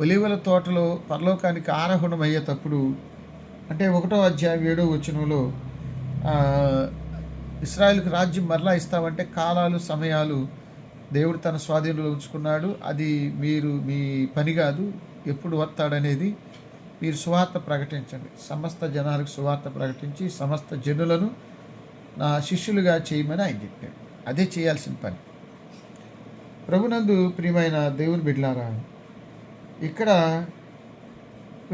ఒలీవల తోటలో పరలోకానికి ఆరోహణం అయ్యేటప్పుడు, అంటే 1వ అధ్యాయం 7వ వచనంలో ఇశ్రాయేలుకు రాజ్యం మరలా ఇస్తామంటే కాలాలు సమయాలు దేవుడు తన స్వాధీనంలో ఉంచుకున్నాడు. అది మీరు మీ పని కాదు, ఎప్పుడు వస్తాడనేది మీరు సువార్త ప్రకటించండి, సమస్త జనాలకు సువార్త ప్రకటించి సమస్త జనులను నా శిష్యులుగా చేయమని ఆయన చెప్పాడు. అదే చేయాల్సిన పని. ప్రభునందు ప్రియమైన దేవుని బిడ్డలారా, ఇక్కడ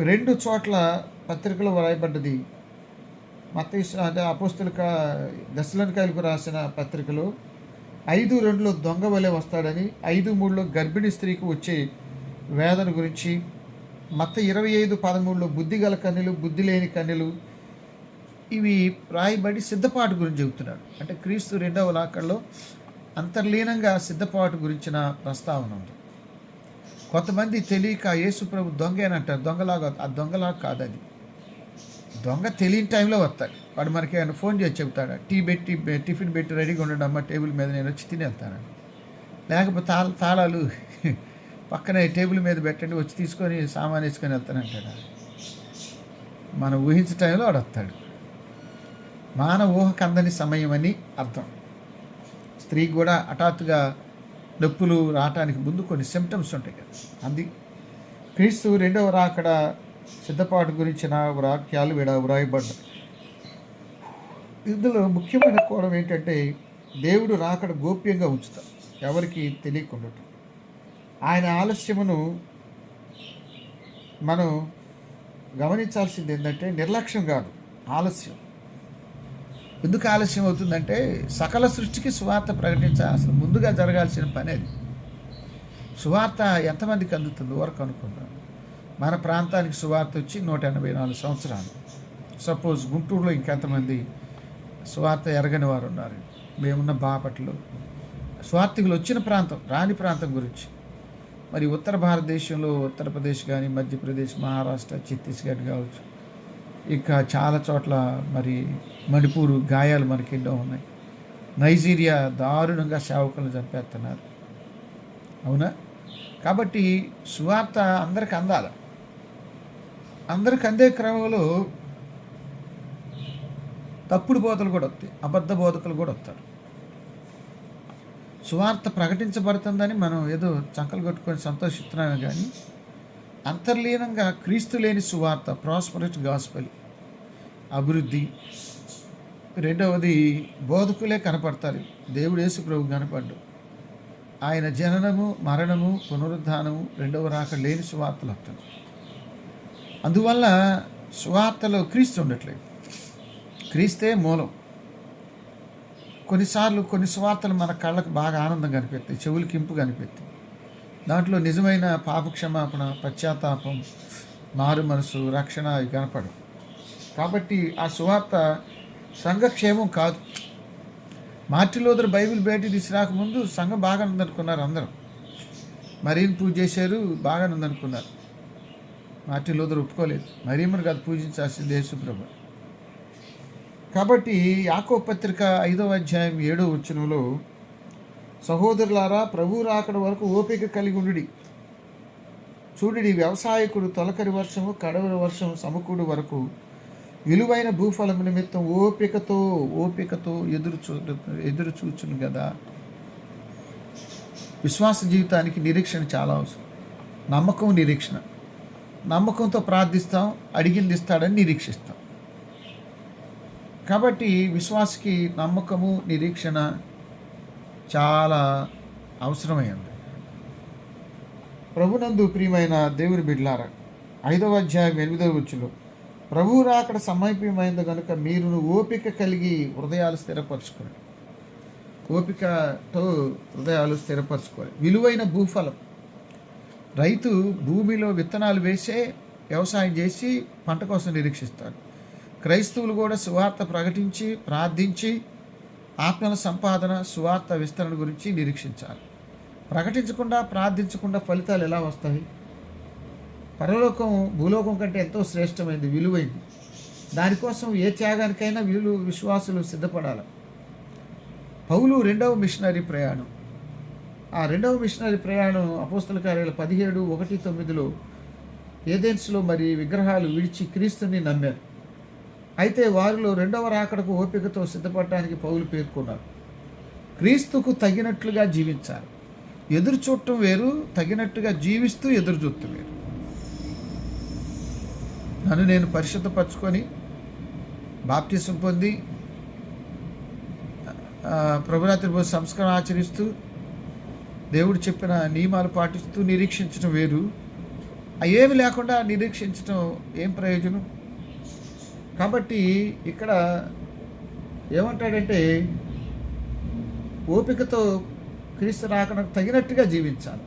2 చోట్ల పత్రికలో వ్రాయబడ్డది. మత్తయి అంటే దెస్సలోనికైలకు రాసిన పత్రికలో 5:2లో దొంగ వలె వస్తాడని, 5:3లో గర్భిణీ స్త్రీకి వచ్చే వేదన గురించి, మత్తయి 25:13లో బుద్ధి గల కన్యలు, బుద్ధి లేని కన్యలు, ఇవి రాయబడి సిద్ధపాటు గురించి చెబుతున్నాడు. అంటే క్రీస్తు 2వ రాకడలో అంతర్లీనంగా సిద్ధపాటు గురించిన ప్రస్తావన ఉంది. కొంతమంది తెలియక యేసు ప్రభు దొంగేనంటారు. దొంగలాగా, ఆ దొంగలాగా కాదు. అది దొంగ తెలియని టైంలో వస్తాడు. వాడు మనకి ఏమైనా ఫోన్ చేసి చెబుతాడు, టిఫిన్ పెట్టి రెడీగా ఉండడం అమ్మ, టేబుల్ మీద నేను వచ్చి తిని వెళ్తానని. లేకపోతే తాళాలు పక్కనే టేబుల్ మీద పెట్టండి, వచ్చి తీసుకొని సామాన్ వేసుకొని వెళ్తానంటాడు. మనం ఊహించే టైంలో వాడు వస్తాడు. మానవ ఊహకు అందని సమయం అని అర్థం. స్త్రీకి కూడా హఠాత్తుగా నొప్పులు రావటానికి ముందు కొన్ని సిమ్టమ్స్ ఉంటాయి కదా. క్రీస్తు 2వ రాకడ సిద్ధపాటు గురించిన వాక్యాలు వ్రాయబడ్డాయి. ఇందులో ముఖ్యమైన కోణం ఏంటంటే, దేవుడు రాకడ గోప్యంగా ఉంచుతాడు, ఎవరికి తెలియకుండా. ఆయన ఆలస్యమును మనం గమనించాల్సింది ఏంటంటే, నిర్లక్ష్యం కాదు, ఆలస్యం. ఎందుకు ఆలస్యం అవుతుందంటే, సకల సృష్టికి సువార్త అసలు ముందుగా జరగాల్సిన పని అది. సువార్త ఎంతమందికి అందుతుంది వరకు అనుకుంటాం. మన ప్రాంతానికి సువార్త వచ్చి 184 సంవత్సరాలు. సపోజ్ గుంటూరులో ఇంకెంతమంది సువార్త ఎరగని వారు ఉన్నారు. మేమున్న బాపట్లో స్వార్థికులు వచ్చిన ప్రాంతం, రాని ప్రాంతం గురించి. మరి ఉత్తర భారతదేశంలో ఉత్తరప్రదేశ్ కానీ, మధ్యప్రదేశ్, మహారాష్ట్ర, ఛత్తీస్గఢ్ కావచ్చు, ఇంకా చాలా చోట్ల మరి మణిపూరు గాయాలు మనకి ఎన్నో ఉన్నాయి. నైజీరియా దారుణంగా సేవకులను చంపేస్తున్నారు. అవునా? కాబట్టి సువార్త అందరికి అందాలి. అందరికి అందే క్రమంలో తప్పుడు బోధలు కూడా వస్తాయి, అబద్ధ బోధకులు కూడా వస్తారు. సువార్త ప్రకటించబడుతుందని మనం ఏదో చంకలు కొట్టుకొని సంతోషిస్తున్నామే కానీ, అంతర్లీనంగా క్రీస్తు లేని సువార్త, ప్రాస్పరిటీ గాస్పెల్, అభివృద్ధి. 2వది బోధకులే కనపడతారు. దేవుడు యేసు ప్రభు కనపడ్డు. ఆయన జననము, మరణము, పునరుద్ధానము, 2వ రాకడ లేని సువార్తలు వస్తాయి. అందువల్ల సువార్తలో క్రీస్తు ఉండట్లేదు. క్రీస్తే మూలం. కొన్నిసార్లు కొన్ని సువార్తలు మన కళ్ళకు బాగా ఆనందం కనిపెడతాయి, చెవులకి ఇంపు కనిపెడతాయి. దాంట్లో నిజమైన పాపక్షమాపణ, పశ్చాత్తాపం, మారు మనసు, రక్షణ అవి కనపడవు. కాబట్టి ఆ సువార్త సంఘక్షేమం కాదు. మార్టిన్ లూథర్ బైబిల్ బయటికి తీసుకురాకముందు సంఘం బాగా ఉందనుకున్నారు అందరూ. మరీని పూజ చేశారు, బాగానే ఉందనుకున్నారు. మార్టిన్ లూథర్ ఒప్పుకోలేదు. మరీమను కాదు పూజించాల్సింది యేసు ప్రభు. కాబట్టి యాకోబు పత్రిక 5వ అధ్యాయం 7వ వచనంలో, సహోదరులారా, ప్రభు రాకడ వరకు ఓపిక కలిగి ఉండుడి. చూడుడి, వ్యవసాయకుడు తొలకరి వర్షము, కడవరి వర్షం సమకూడు వరకు విలువైన భూఫలం నిమిత్తం ఓపికతో ఎదురు చూచును కదా. విశ్వాస జీవితానికి నిరీక్షణ చాలా అవసరం. నమ్మకం, నిరీక్షణ. నమ్మకంతో ప్రార్థిస్తాం, అడిగింది ఇస్తాడని నిరీక్షిస్తాం. కాబట్టి విశ్వాసకి నమ్మకము, నిరీక్షణ చాలా అవసరమైంది. ప్రభునందు ప్రియమైన దేవుని బిడ్డలారా, 5వ అధ్యాయం 8వ వచనంలో, ప్రభు రాకడ సమీపమైంది కనుక మీరు ఓపిక కలిగి హృదయాలు స్థిరపరచుకోండి. ఓపికతో హృదయాలు స్థిరపరచుకోవాలి. విలువైన భూఫలం. రైతు భూమిలో విత్తనాలు వేసే వ్యవసాయం చేసి పంట కోసం నిరీక్షిస్తాడు. క్రైస్తవులు కూడా సువార్త ప్రకటించి, ప్రార్థించి, ఆత్మల సంపాదన, సువార్త విస్తరణ గురించి నిరీక్షించాలి. ప్రకటించకుండా, ప్రార్థించకుండా ఫలితాలు ఎలా వస్తాయి? పరలోకం భూలోకం కంటే ఎంతో శ్రేష్టమైనది, విలువైంది. దానికోసం ఏ త్యాగానికైనా విశ్వాసులు సిద్ధపడాలి. పౌలు 2వ మిషనరీ ప్రయాణం, ఆ రెండవ మిషనరీ ప్రయాణం అపోస్తల కార్యాలు 17:1-9 ఏథెన్స్లో మరి విగ్రహాలు విడిచి క్రీస్తుని నమ్మారు. అయితే వారిలో రెండవ రాకడకు ఓపికతో సిద్ధపడటానికి పౌలు పేర్కొన్నారు. క్రీస్తుకు తగినట్లుగా జీవించాలి. ఎదురు చూడటం వేరు, తగినట్టుగా జీవిస్తూ ఎదురు చూడటం వేరు. నన్ను నేను పరిశుద్ధపరచుకొని బాప్టిజం పొంది ప్రభురాత్రి రోజు సంస్కారం ఆచరిస్తూ దేవుడు చెప్పిన నియమాలు పాటిస్తూ నిరీక్షించడం వేరు. ఏమి లేకుండా నిరీక్షించడం ఏం ప్రయోజనం? కాబట్టి ఇక్కడ ఏమంటాడంటే ఓపికతో క్రీస్తు రాకడకు తగినట్టుగా జీవించాలి.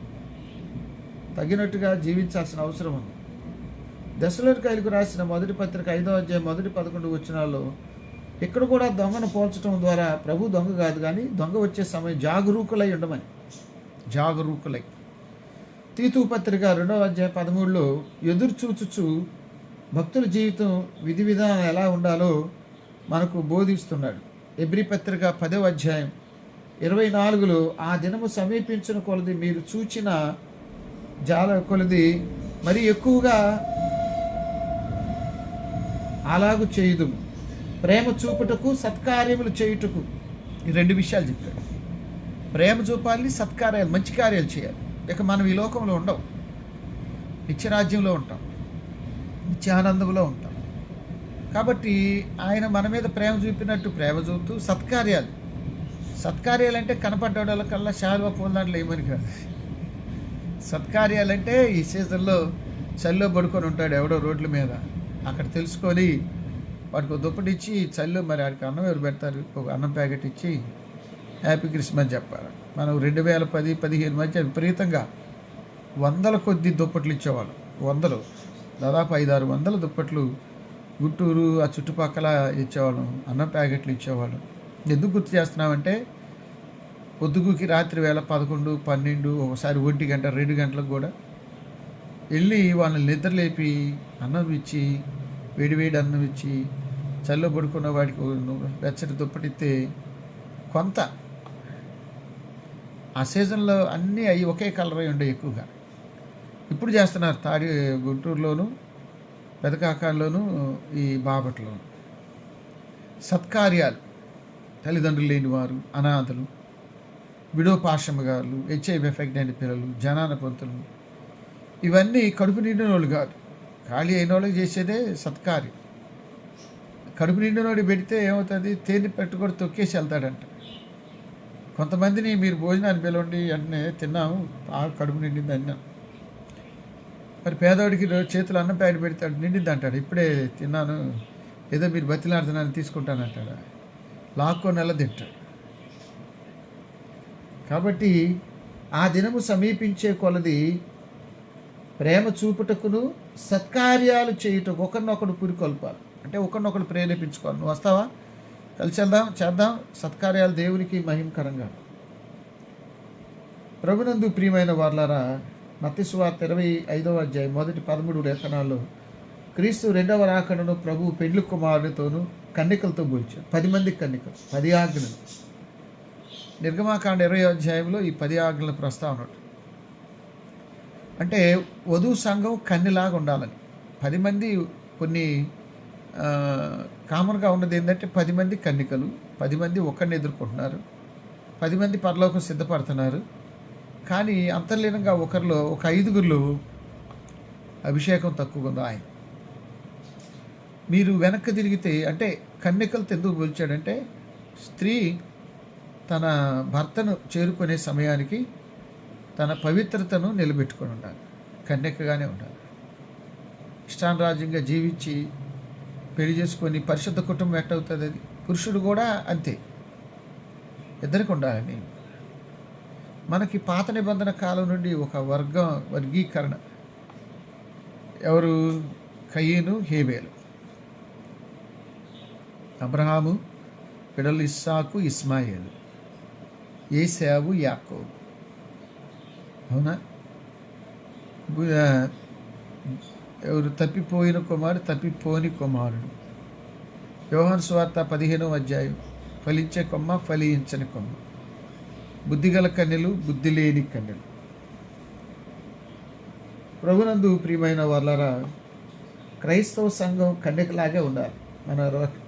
తగినట్టుగా జీవించాల్సిన అవసరం ఉంది. దశలోనికైలకు రాసిన మొదటి పత్రిక 5వ అధ్యాయం 1-11 వచనాల్లో ఇక్కడ కూడా దొంగను పోల్చడం ద్వారా ప్రభు దొంగ కాదు కానీ దొంగ వచ్చే సమయం జాగరూకులై ఉండమని. జాగరూకులై. తీతు పత్రిక 2వ అధ్యాయం 13లో ఎదురు చూచుచు భక్తుల జీవితం విధి విధానం ఎలా ఉండాలో మనకు బోధిస్తున్నాడు. ఎబ్రీ పత్రిక 10వ అధ్యాయం 24లో ఆ దినము సమీపించిన కొలది మీరు చూచిన జాల కొలది మరి ఎక్కువగా అలాగు చేయుదు, ప్రేమ చూపుటకు సత్కార్యములు చేయుటకు. ఈ రెండు విషయాలు చెప్పాడు. ప్రేమ చూపాలి, సత్కార్యాలు, మంచి కార్యాలు చేయాలి. ఇక మనం ఈ లోకంలో ఉండవు, నిత్యరాజ్యంలో ఉంటాం, నిత్యానందంలో ఉంటాం. కాబట్టి ఆయన మన మీద ప్రేమ చూపినట్టు ప్రేమ చూపుతూ సత్కార్యాలు అంటే కనపడ్డోళ్ళకల్లా శాలువా పూలదాంట్లో ఏమని కాదు. సత్కార్యాలంటే ఈ సీజన్లో చల్లో పడుకొని ఉంటాడు ఎవడో రోడ్ల మీద, అక్కడ తెలుసుకొని వాడికి ఒక దుప్పటి ఇచ్చి చల్లో మరి వాడికి అన్నం ఎవరు పెడతారు, ఒక అన్నం ప్యాకెట్ ఇచ్చి హ్యాపీ క్రిస్మస్ చెప్పాలి. మనం 2010-15 మధ్య విపరీతంగా వందల కొద్ది దుప్పట్లు ఇచ్చేవాళ్ళు. దాదాపు 500-600 దుప్పట్లు గుంటూరు ఆ చుట్టుపక్కల ఇచ్చేవాళ్ళం, అన్నం ప్యాకెట్లు ఇచ్చేవాళ్ళం. ఎందుకు గుర్తు చేస్తున్నామంటే పొద్దుగుకి రాత్రి వేళ 11, 12, ఒకసారి 1 గంట 2 గంటలకు కూడా వెళ్ళి వాళ్ళని నిద్రలేపి అన్నం ఇచ్చి, వేడివేడి అన్నం ఇచ్చి, చల్లో పడుకున్న వాడికి వెచ్చటి దుప్పటిస్తే కొంత ఆ సీజన్లో అన్నీ అవి ఒకే కలర్ అయి ఉండే ఎక్కువగా. ఇప్పుడు చేస్తున్నారు గుంటూరులోను, పెదకాకాల్లోను, ఈ బాపట్లోను. సత్కార్యాలు, తల్లిదండ్రులు లేని వారు, అనాథలు, విడో పాశమ్మగారులు, HIV ఎఫెక్ట్ అయిన పిల్లలు, జనాన పొంతులు, ఇవన్నీ కడుపు నిండిన వాళ్ళు కాదు, ఖాళీ అయిన వాళ్ళకి చేసేదే సత్కార్యం. కడుపు నిండినోడి పెడితే ఏమవుతుంది, తేనె పెట్టుకొని తొక్కేసి వెళ్తాడంట. కొంతమందిని మీరు భోజనాన్ని పిలవండి, వెంటనే తిన్నాము, కడుపు నిండింది అన్నాం. మరి పేదవాడికి చేతులు అన్నం ప్యాకెట్ పెడతాడు, నిండింది అంటాడు, ఇప్పుడే తిన్నాను, ఏదో మీరు బతిలాడుతున్నాను తీసుకుంటానంటాడు, లాక్కో నెల తింటాడు. కాబట్టి ఆ దినము సమీపించే కొలది ప్రేమ చూపుటకును సత్కార్యాలు చేయుటకు ఒకరినొకడు పురికొల్పాలి. అంటే ఒకరినొకడు ప్రేరేపించుకోవాలి. నువ్వు వస్తావా, కలిసి చేద్దాం సత్కార్యాలు దేవునికి మహిమకరంగా. ప్రభునందు ప్రియమైన వార్లారా, మత్తయి సువార్త 25వ అధ్యాయం 1-13 లేఖనాల్లో క్రీస్తు రెండవ రాకడను ప్రభు పెండ్లి కుమారుడితోనూ కన్నికలతో పోల్చాడు. 10 మంది కన్నికలు, 10 ఆజ్ఞలు. నిర్గమాకాండ 20వ అధ్యాయంలో ఈ 10 ఆజ్ఞల ప్రస్తావన. అంటే వధువు సంఘం కన్నిలాగా ఉండాలని. 10 మంది కొన్ని కామన్గా ఉన్నది ఏంటంటే 10 మంది కన్నికలు, 10 మంది ఒకరిని ఎదుర్కొంటున్నారు, 10 మంది పరలోకం సిద్ధపడుతున్నారు. కానీ అంతర్లీనంగా ఒకరిలో ఒక 5గురిలో అభిషేకం తక్కువ ఉంది. ఆయన మీరు వెనక్కి తిరిగితే అంటే కన్నికలతో ఎందుకు పోల్చాడంటే స్త్రీ తన భర్తను చేరుకునే సమయానికి తన పవిత్రతను నిలబెట్టుకొని ఉండాలి, కన్యకగానే ఉండాలి. ఇష్టానురాజ్యంగా జీవించి పెళ్లి చేసుకొని పరిశుద్ధ కుటుంబం ఎట్టవుతుంది అది? పురుషుడు కూడా అంతే, ఇద్దరికి ఉండాలని. మనకి పాత నిబంధన కాలం నుండి ఒక వర్గీకరణ. ఎవరు? కయీను, హేబేలు. అబ్రహాము పిల్లలు ఇస్సాకు, ఇస్మాయేలు, ఏశావు, యాకోబు. అవునా? ఎవరు? తప్పిపోయిన కుమారుడు, తప్పిపోని కుమారుడు. యోహాను సువార్త 15వ అధ్యాయం, ఫలించే కొమ్మ, ఫలించని కొమ్మ. బుద్ధిగల కన్యలు, బుద్ధి లేని కన్యలు. ప్రభునందు ప్రియమైన వాళ్ళరా, క్రైస్తవ సంఘం కన్యకలాగే ఉండాలి.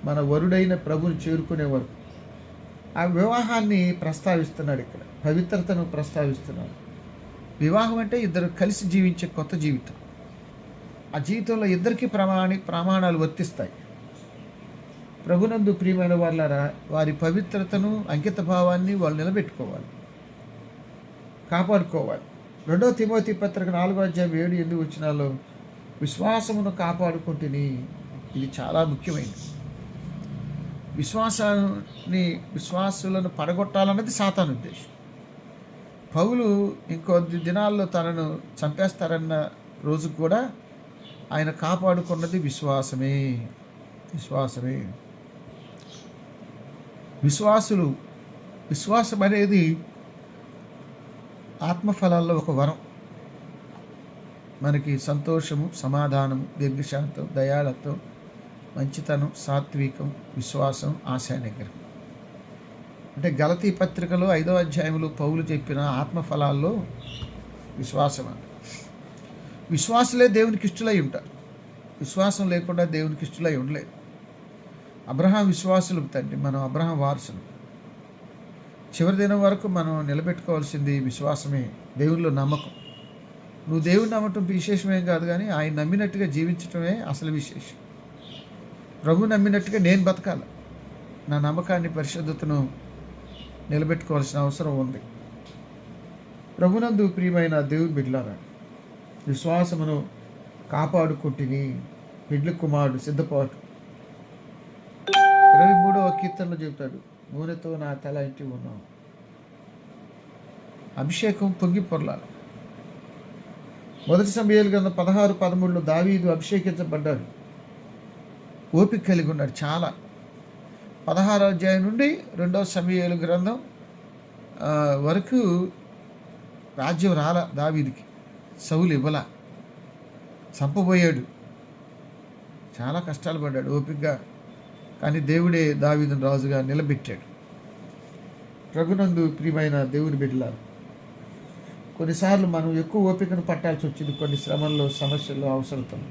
మన వరుడైన ప్రభుని చేరుకునే వరకు. ఆ వివాహాన్ని ప్రస్తావిస్తున్నాడు ఇక్కడ, పవిత్రతను ప్రస్తావిస్తున్నాడు. వివాహం అంటే ఇద్దరు కలిసి జీవించే కొత్త జీవితం. ఆ జీవితంలో ఇద్దరికీ ప్రమాణాలు వర్తిస్తాయి. ప్రభునందు ప్రియమైన వాళ్ళారా, వారి పవిత్రతను, అంకిత భావాన్ని వాళ్ళు నిలబెట్టుకోవాలి, కాపాడుకోవాలి. 2 తిమోతి పత్రిక 4:7-8 విశ్వాసమును కాపాడుకుంటుని. ఇది చాలా ముఖ్యమైనది. విశ్వాసులను పడగొట్టాలన్నది సాతాను ఉద్దేశం. పౌలు ఇంకొద్ది దినాల్లో తనను చంపేస్తారన్న రోజు కూడా ఆయన కాపాడుకున్నది విశ్వాసం అనేది ఆత్మఫలాల్లో ఒక వరం. మనకి సంతోషము, సమాధానము, దీర్ఘశాంతం, దయాళత్వం, మంచితనం, సాత్వికం, విశ్వాసం, ఆశా నిగ్రహం. అంటే గలతీ పత్రికలో 5వ అధ్యాయంలో పౌలు చెప్పిన ఆత్మఫలాల్లో విశ్వాసం. విశ్వాసులే దేవునికి ఇష్టలై ఉంటారు. విశ్వాసం లేకుండా దేవునికి ఇష్టలై ఉండలేదు. అబ్రహాం విశ్వాసులు తండ్రి, మనం అబ్రహాం వారసులు. చివరి దినం వరకు మనం నిలబెట్టుకోవాల్సింది విశ్వాసమే, దేవునిలో నమ్మకం. నువ్వు దేవుని నమ్మటం విశేషమేం కాదు, కానీ ఆయన నమ్మినట్టుగా జీవించటమే అసలు విశేషం. ప్రభు నమ్మినట్టుగా నేను బతకాలి. నా నమ్మకాన్ని, పరిశుద్ధతను నిలబెట్టుకోవాల్సిన అవసరం ఉంది. ప్రభునందు ప్రియమైన దేవుని బిడ్డలారా, విశ్వాసమును కాపాడుకుంటుని. బిడ్ల కుమారుడు సిద్ధపాటు 23వ కీర్తనలో చెబుతాడు, నూనెతో నా తల ఇంటి ఉన్నాం. అభిషేకం పొంగి పొరలాలి. 1 సమూయేలు గ్రంథం 16-13 దావీదు అభిషేకించబడ్డాడు. ఓపిక కలిగి ఉన్నాడు చాలా. 16వ అధ్యాయం నుండి 2వ సమూయేలు గ్రంథం వరకు రాజ్యం రాల దావీదుకి. సౌలు ఇవ్వల, చంపబోయాడు. చాలా కష్టాలు పడ్డాడు ఓపికగా. కానీ దేవుడే దావీదును రాజుగా నిలబెట్టాడు. ప్రభునందు ప్రియమైన దేవుని బిడ్డలారా, కొన్నిసార్లు మనం ఎక్కువ ఓపికను పట్టాల్సి వచ్చింది కొన్ని శ్రమల్లో, సమస్యల్లో, అవసరతలు.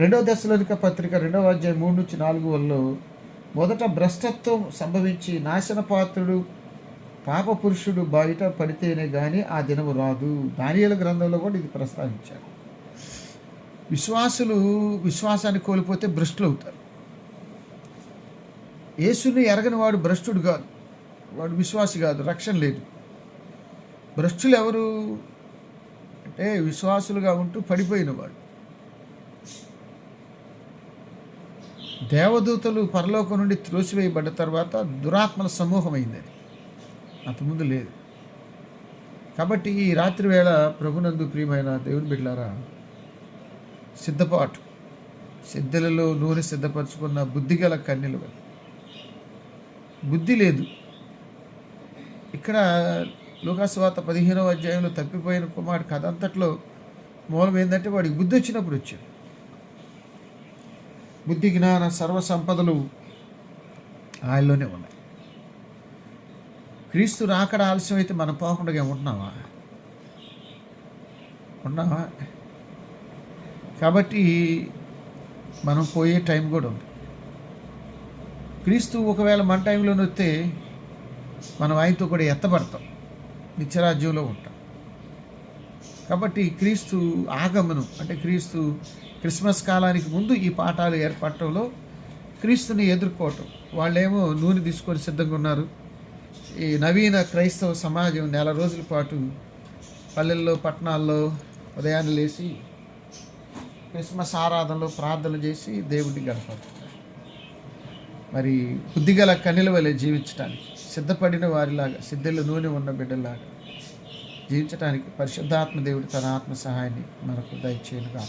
2వ దశలోనిక పత్రిక 2వ అధ్యాయం 3-4 మొదట భ్రష్టత్వం సంభవించి నాశనపాత్రుడు పాప పురుషుడు బయట పడితేనే కానీ ఆ దినము రాదు. దానియేలు గ్రంథంలో కూడా ఇది ప్రస్తావించారు. విశ్వాసులు విశ్వాసాన్ని కోల్పోతే భ్రష్టులు అవుతారు. యేసుని ఎరగని వాడు భ్రష్టుడు కాదు, వాడు విశ్వాసి కాదు, రక్షణ లేదు. భ్రష్టులు ఎవరు అంటే విశ్వాసులుగా ఉంటూ పడిపోయిన వాడు. దేవదూతలు పరలోకం నుండి త్రోసివేయబడ్డ తర్వాత దురాత్మల సమూహమైంది, అది అంతకుముందు లేదు. కాబట్టి ఈ రాత్రి వేళ ప్రభునందు ప్రియమైన దేవుని బిడ్డలారా, సిద్ధపాటు, సిద్ధలలో నూనె సిద్ధపరచుకున్న బుద్ధిగల కన్యలు. బుద్ధి లేదు. ఇక్కడ లూకాసువార్త 15వ అధ్యాయంలో తప్పిపోయిన కుమారుడు కథ అంతట్లో మూలం ఏంటంటే వాడికి బుద్ధి వచ్చినప్పుడు వచ్చాడు. బుద్ధి, జ్ఞాన, సర్వ సంపదలు ఆయనలోనే ఉన్నాయి. క్రీస్తు రాకడ ఆలస్యం అయితే మనం పోకుండా ఉన్నావా? కాబట్టి మనం పోయే టైం కూడా ఉంది. క్రీస్తు ఒకవేళ మన టైంలోనే వస్తే మనం ఆయనతో కూడా ఎత్తబడతాం, నిత్యరాజ్యంలో ఉంటాం. కాబట్టి క్రీస్తు ఆగమనం అంటే క్రీస్తు క్రిస్మస్ కాలానికి ముందు ఈ పాఠాలు ఏర్పడటంలో క్రీస్తుని ఎదుర్కోవటం. వాళ్ళేమో నూనె తీసుకొని సిద్ధంగా ఉన్నారు. ఈ నవీన క్రైస్తవ సమాజం 4 రోజుల పాటు పల్లెల్లో, పట్టణాల్లో ఉదయాన్నే లేచి క్రిస్మస్ ఆరాధనలో ప్రార్థనలు చేసి దేవుడిని గడపడుతున్నారు. మరి బుద్ధిగల కన్యల వలె జీవించడానికి సిద్ధపడిన వారిలాగా, సిద్ధులు నూనె ఉన్న బిడ్డలాగా జీవించడానికి పరిశుద్ధాత్మ దేవుడు తన ఆత్మ సహాయాన్ని మనకు దయచేయనుగా.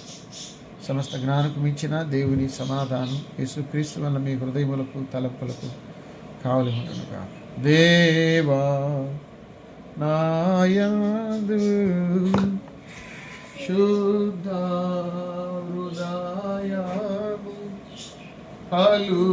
సమస్త జ్ఞానకు మించిన దేవుని సమాధానం యేసుక్రీస్తు వల్ల మీ హృదయములకు, తలపులకు కావలి ఉండునుగా. దేవా నాయందు శుద్ధ హృదయము కలుగజేయుము,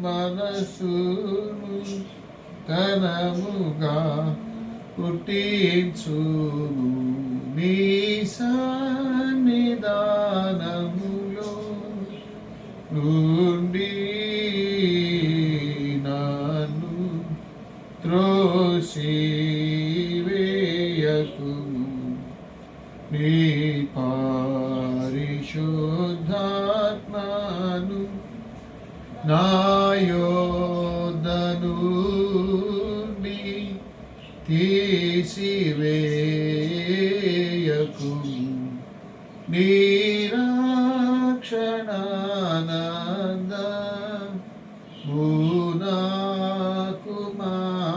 మనసును ఘనముగా పుట్టించును నీ సన్నిధానములో నుండి నన్ను త్రోసివేయకుము నీ పరిశుద్ధాత్మను నా యోధను తీసివేయకుము నీ రక్షణానంద కుమారాల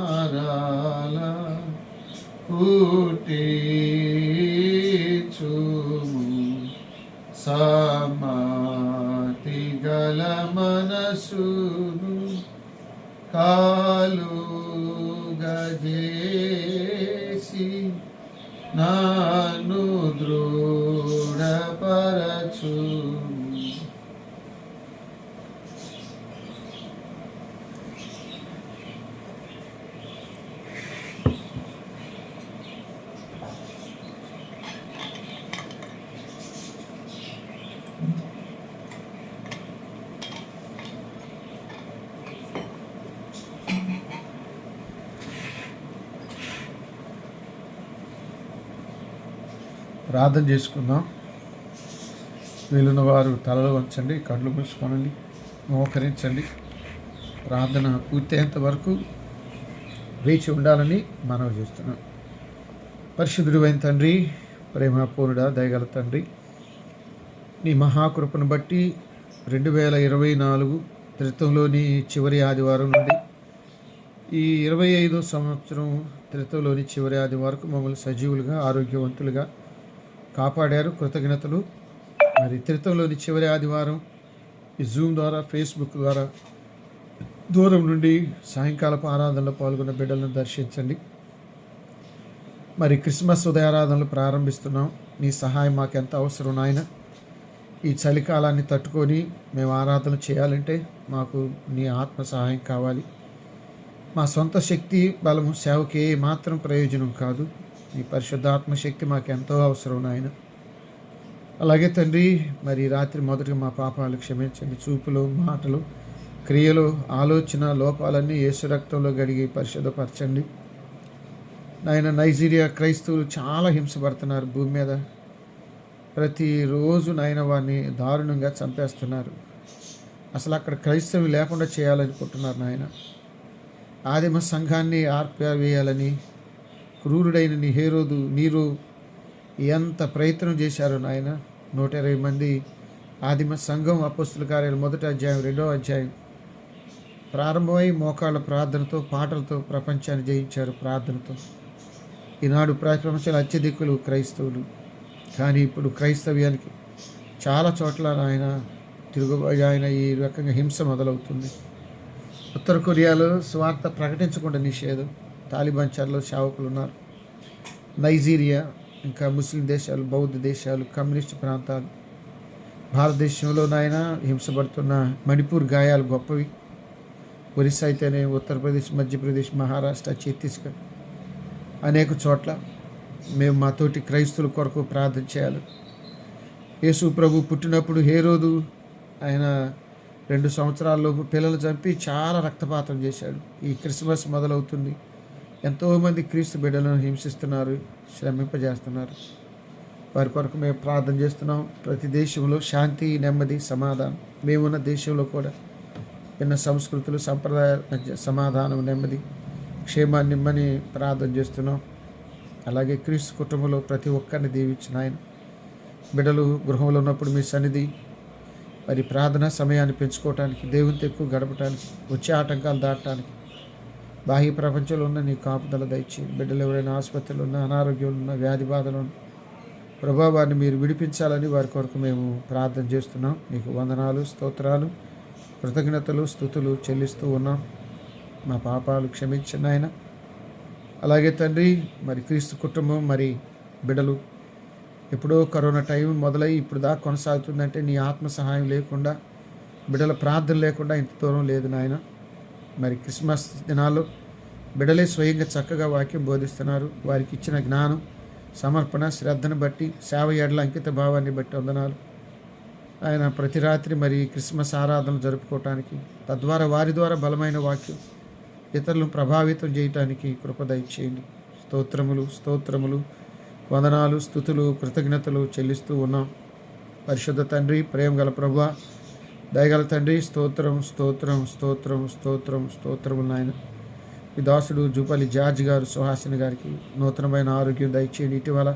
పుట్టించుము సమాతి గల మనసును కాలుగజేసి నన్ను దృఢపరచు ప్రార్థన చేసుకుందాం. వీలున్న వారు తలలు వంచండి, కళ్ళు మూసుకోనండి, మోకరించండి. ప్రార్థన పూర్తయ్యేంత వరకు వేచి ఉండాలని మనవి చేస్తున్నాం. పరిశుద్ధుడు అయిన తండ్రి, ప్రేమపూర్ణుడా, దయగల తండ్రి, నీ మహాకృపను బట్టి 2024 త్రిత్వంలోని చివరి ఆదివారం నుండి ఈ 25వ సంవత్సరం త్రిత్వంలోని చివరి ఆదివారం మమ్మల్ని సజీవులుగా ఆరోగ్యవంతులుగా కాపాడారు. కృతజ్ఞతలు. మరి త్రిత్వంలోని చివరి ఆదివారం ఈ జూమ్ ద్వారా, ఫేస్బుక్ ద్వారా దూరం నుండి సాయంకాలపు ఆరాధనలో పాల్గొన్న బిడ్డలను దర్శించండి. మరి క్రిస్మస్ ఉదయారాధనలు ప్రారంభిస్తున్నాం. నీ సహాయం మాకు ఎంత అవసరం నాయన. ఈ చలికాలాన్ని తట్టుకొని మేము ఆరాధన చేయాలంటే మాకు నీ ఆత్మ సహాయం కావాలి. మా సొంత శక్తి బలము సేవకి మాత్రం ప్రయోజనం కాదు. నీ పరిశుద్ధాత్మ శక్తి మాకు ఎంతో అవసరం నాయన. అలాగే తండ్రి, మరి రాత్రి మొదటిగా మా పాపాలు క్షమించండి. చూపులు, మాటలు, క్రియలు, ఆలోచన లోపాలన్నీ యేసు రక్తంలో గడిగి పరిశుద్ధపరచండి నాయన. నైజీరియా క్రైస్తవులు చాలా హింసపడుతున్నారు భూమి మీద. ప్రతిరోజు నాయన వారిని దారుణంగా చంపేస్తున్నారు. అసలు అక్కడ క్రైస్తవులు లేకుండా చేయాలనుకుంటున్నారు నాయన. ఆదిమ సంఘాన్ని ఆర్పివేయాలని క్రూరుడైన నీ హేరోదు, నీరు ఎంత ప్రయత్నం చేశారో నాయన. 120 మంది ఆదిమ సంఘం అపొస్తలుల కార్యాలు 1వ అధ్యాయం 2వ అధ్యాయం ప్రారంభమై మోకాళ్ళ ప్రార్థనతో, పాటలతో ప్రపంచాన్ని జయించారు. ప్రార్థనతో ఈనాడు ప్రపంచంలో అత్యధికులు క్రైస్తవులు. కానీ ఇప్పుడు క్రైస్తవ్యానికి చాలా చోట్ల ఆయన ఈ రకంగా హింస మొదలవుతుంది. ఉత్తర కొరియాలో స్వార్థ ప్రకటించకుండా నిషేధం. తాలిబాన్ చర్లో సేవకులు ఉన్నారు. నైజీరియా, ఇంకా ముస్లిం దేశాలు, బౌద్ధ దేశాలు, కమ్యూనిస్ట్ ప్రాంతాలు, భారతదేశంలో హింసపడుతున్న మణిపూర్ గాయాలు గొప్పవి. ఒరిస్సా అయితేనే, ఉత్తరప్రదేశ్, మధ్యప్రదేశ్, మహారాష్ట్ర, ఛత్తీస్గఢ్ అనేక చోట్ల మేము మా తోటి క్రైస్తవుల కొరకు ప్రార్థన చేయాలి. యేసు ప్రభు పుట్టినప్పుడు హేరోదు ఆయన 2 సంవత్సరాల్లోపు పిల్లలు చంపి చాలా రక్తపాతం చేశాడు. ఈ క్రిస్మస్ మొదలవుతుంది. ఎంతోమంది క్రీస్తు బిడ్డలను హింసిస్తున్నారు, శ్రమింపజేస్తున్నారు. వారి కొరకు మేము ప్రార్థన చేస్తున్నాం. ప్రతి దేశంలో శాంతి, నెమ్మది, సమాధానం. మేమున్న దేశంలో కూడా భిన్న సంస్కృతులు, సంప్రదాయాల మధ్య సమాధానం, నెమ్మది, క్షేమాన్ని ఇమ్మని ప్రార్థన చేస్తున్నాం. అలాగే క్రీస్తు కుటుంబంలో ప్రతి ఒక్కరిని దీవించిన ఆయన. బిడ్డలు గృహంలో ఉన్నప్పుడు మీ సన్నిధి, మరి ప్రార్థన సమయాన్ని పెంచుకోవటానికి, దేవునితో ఎక్కువ గడపటానికి, వచ్చే ఆటంకాలు దాటడానికి, బాహ్య ప్రపంచంలో ఉన్న నీ కాపుదల దయచి. బిడ్డలు ఎవరైనా ఆసుపత్రిలో ఉన్న, అనారోగ్యంలో ఉన్న, వ్యాధి బాధలు ఉన్న ప్రభావాన్ని మీరు విడిపించాలని వారి కొరకు మేము ప్రార్థన చేస్తున్నాం. నీకు వందనాలు, స్తోత్రాలు, కృతజ్ఞతలు, స్తుతులు చెల్లిస్తూ ఉన్నాం. మా పాపాలు క్షమించండి ఆయన. అలాగే తండ్రి, మరి క్రీస్తు కుటుంబం, మరి బిడ్డలు ఎప్పుడో కరోనా టైం మొదలై ఇప్పుడు దాకా కొనసాగుతుందంటే నీ ఆత్మ సహాయం లేకుండా బిడ్డల ప్రార్థన లేకుండా ఇంత దూరం లేదు నాయన. మరి క్రిస్మస్ దినాల్లో బిడ్డలే స్వయంగా చక్కగా వాక్యం బోధిస్తున్నారు. వారికి ఇచ్చిన జ్ఞానం, సమర్పణ, శ్రద్ధను బట్టి, సేవ ఏడల అంకిత భావాన్ని బట్టి వందనాలు. ఆయన ప్రతి రాత్రి మరి క్రిస్మస్ ఆరాధనలు జరుపుకోవటానికి, తద్వారా వారి ద్వారా బలమైన వాక్యం ఇతరులను ప్రభావితం చేయటానికి కృప దయచేయండి. స్తోత్రములు, వందనాలు, స్తుతులు, కృతజ్ఞతలు చెల్లిస్తూ ఉన్నాం. పరిశుద్ధ తండ్రి, ప్రేమ గల ప్రభువా, దయగల తండ్రి, స్తోత్రము నాయన. ఈ దాసుడు జూపల్లి జార్జ్ గారు, సుహాసిని గారికి నూతనమైన ఆరోగ్యం దయచేయండి. ఇటీవల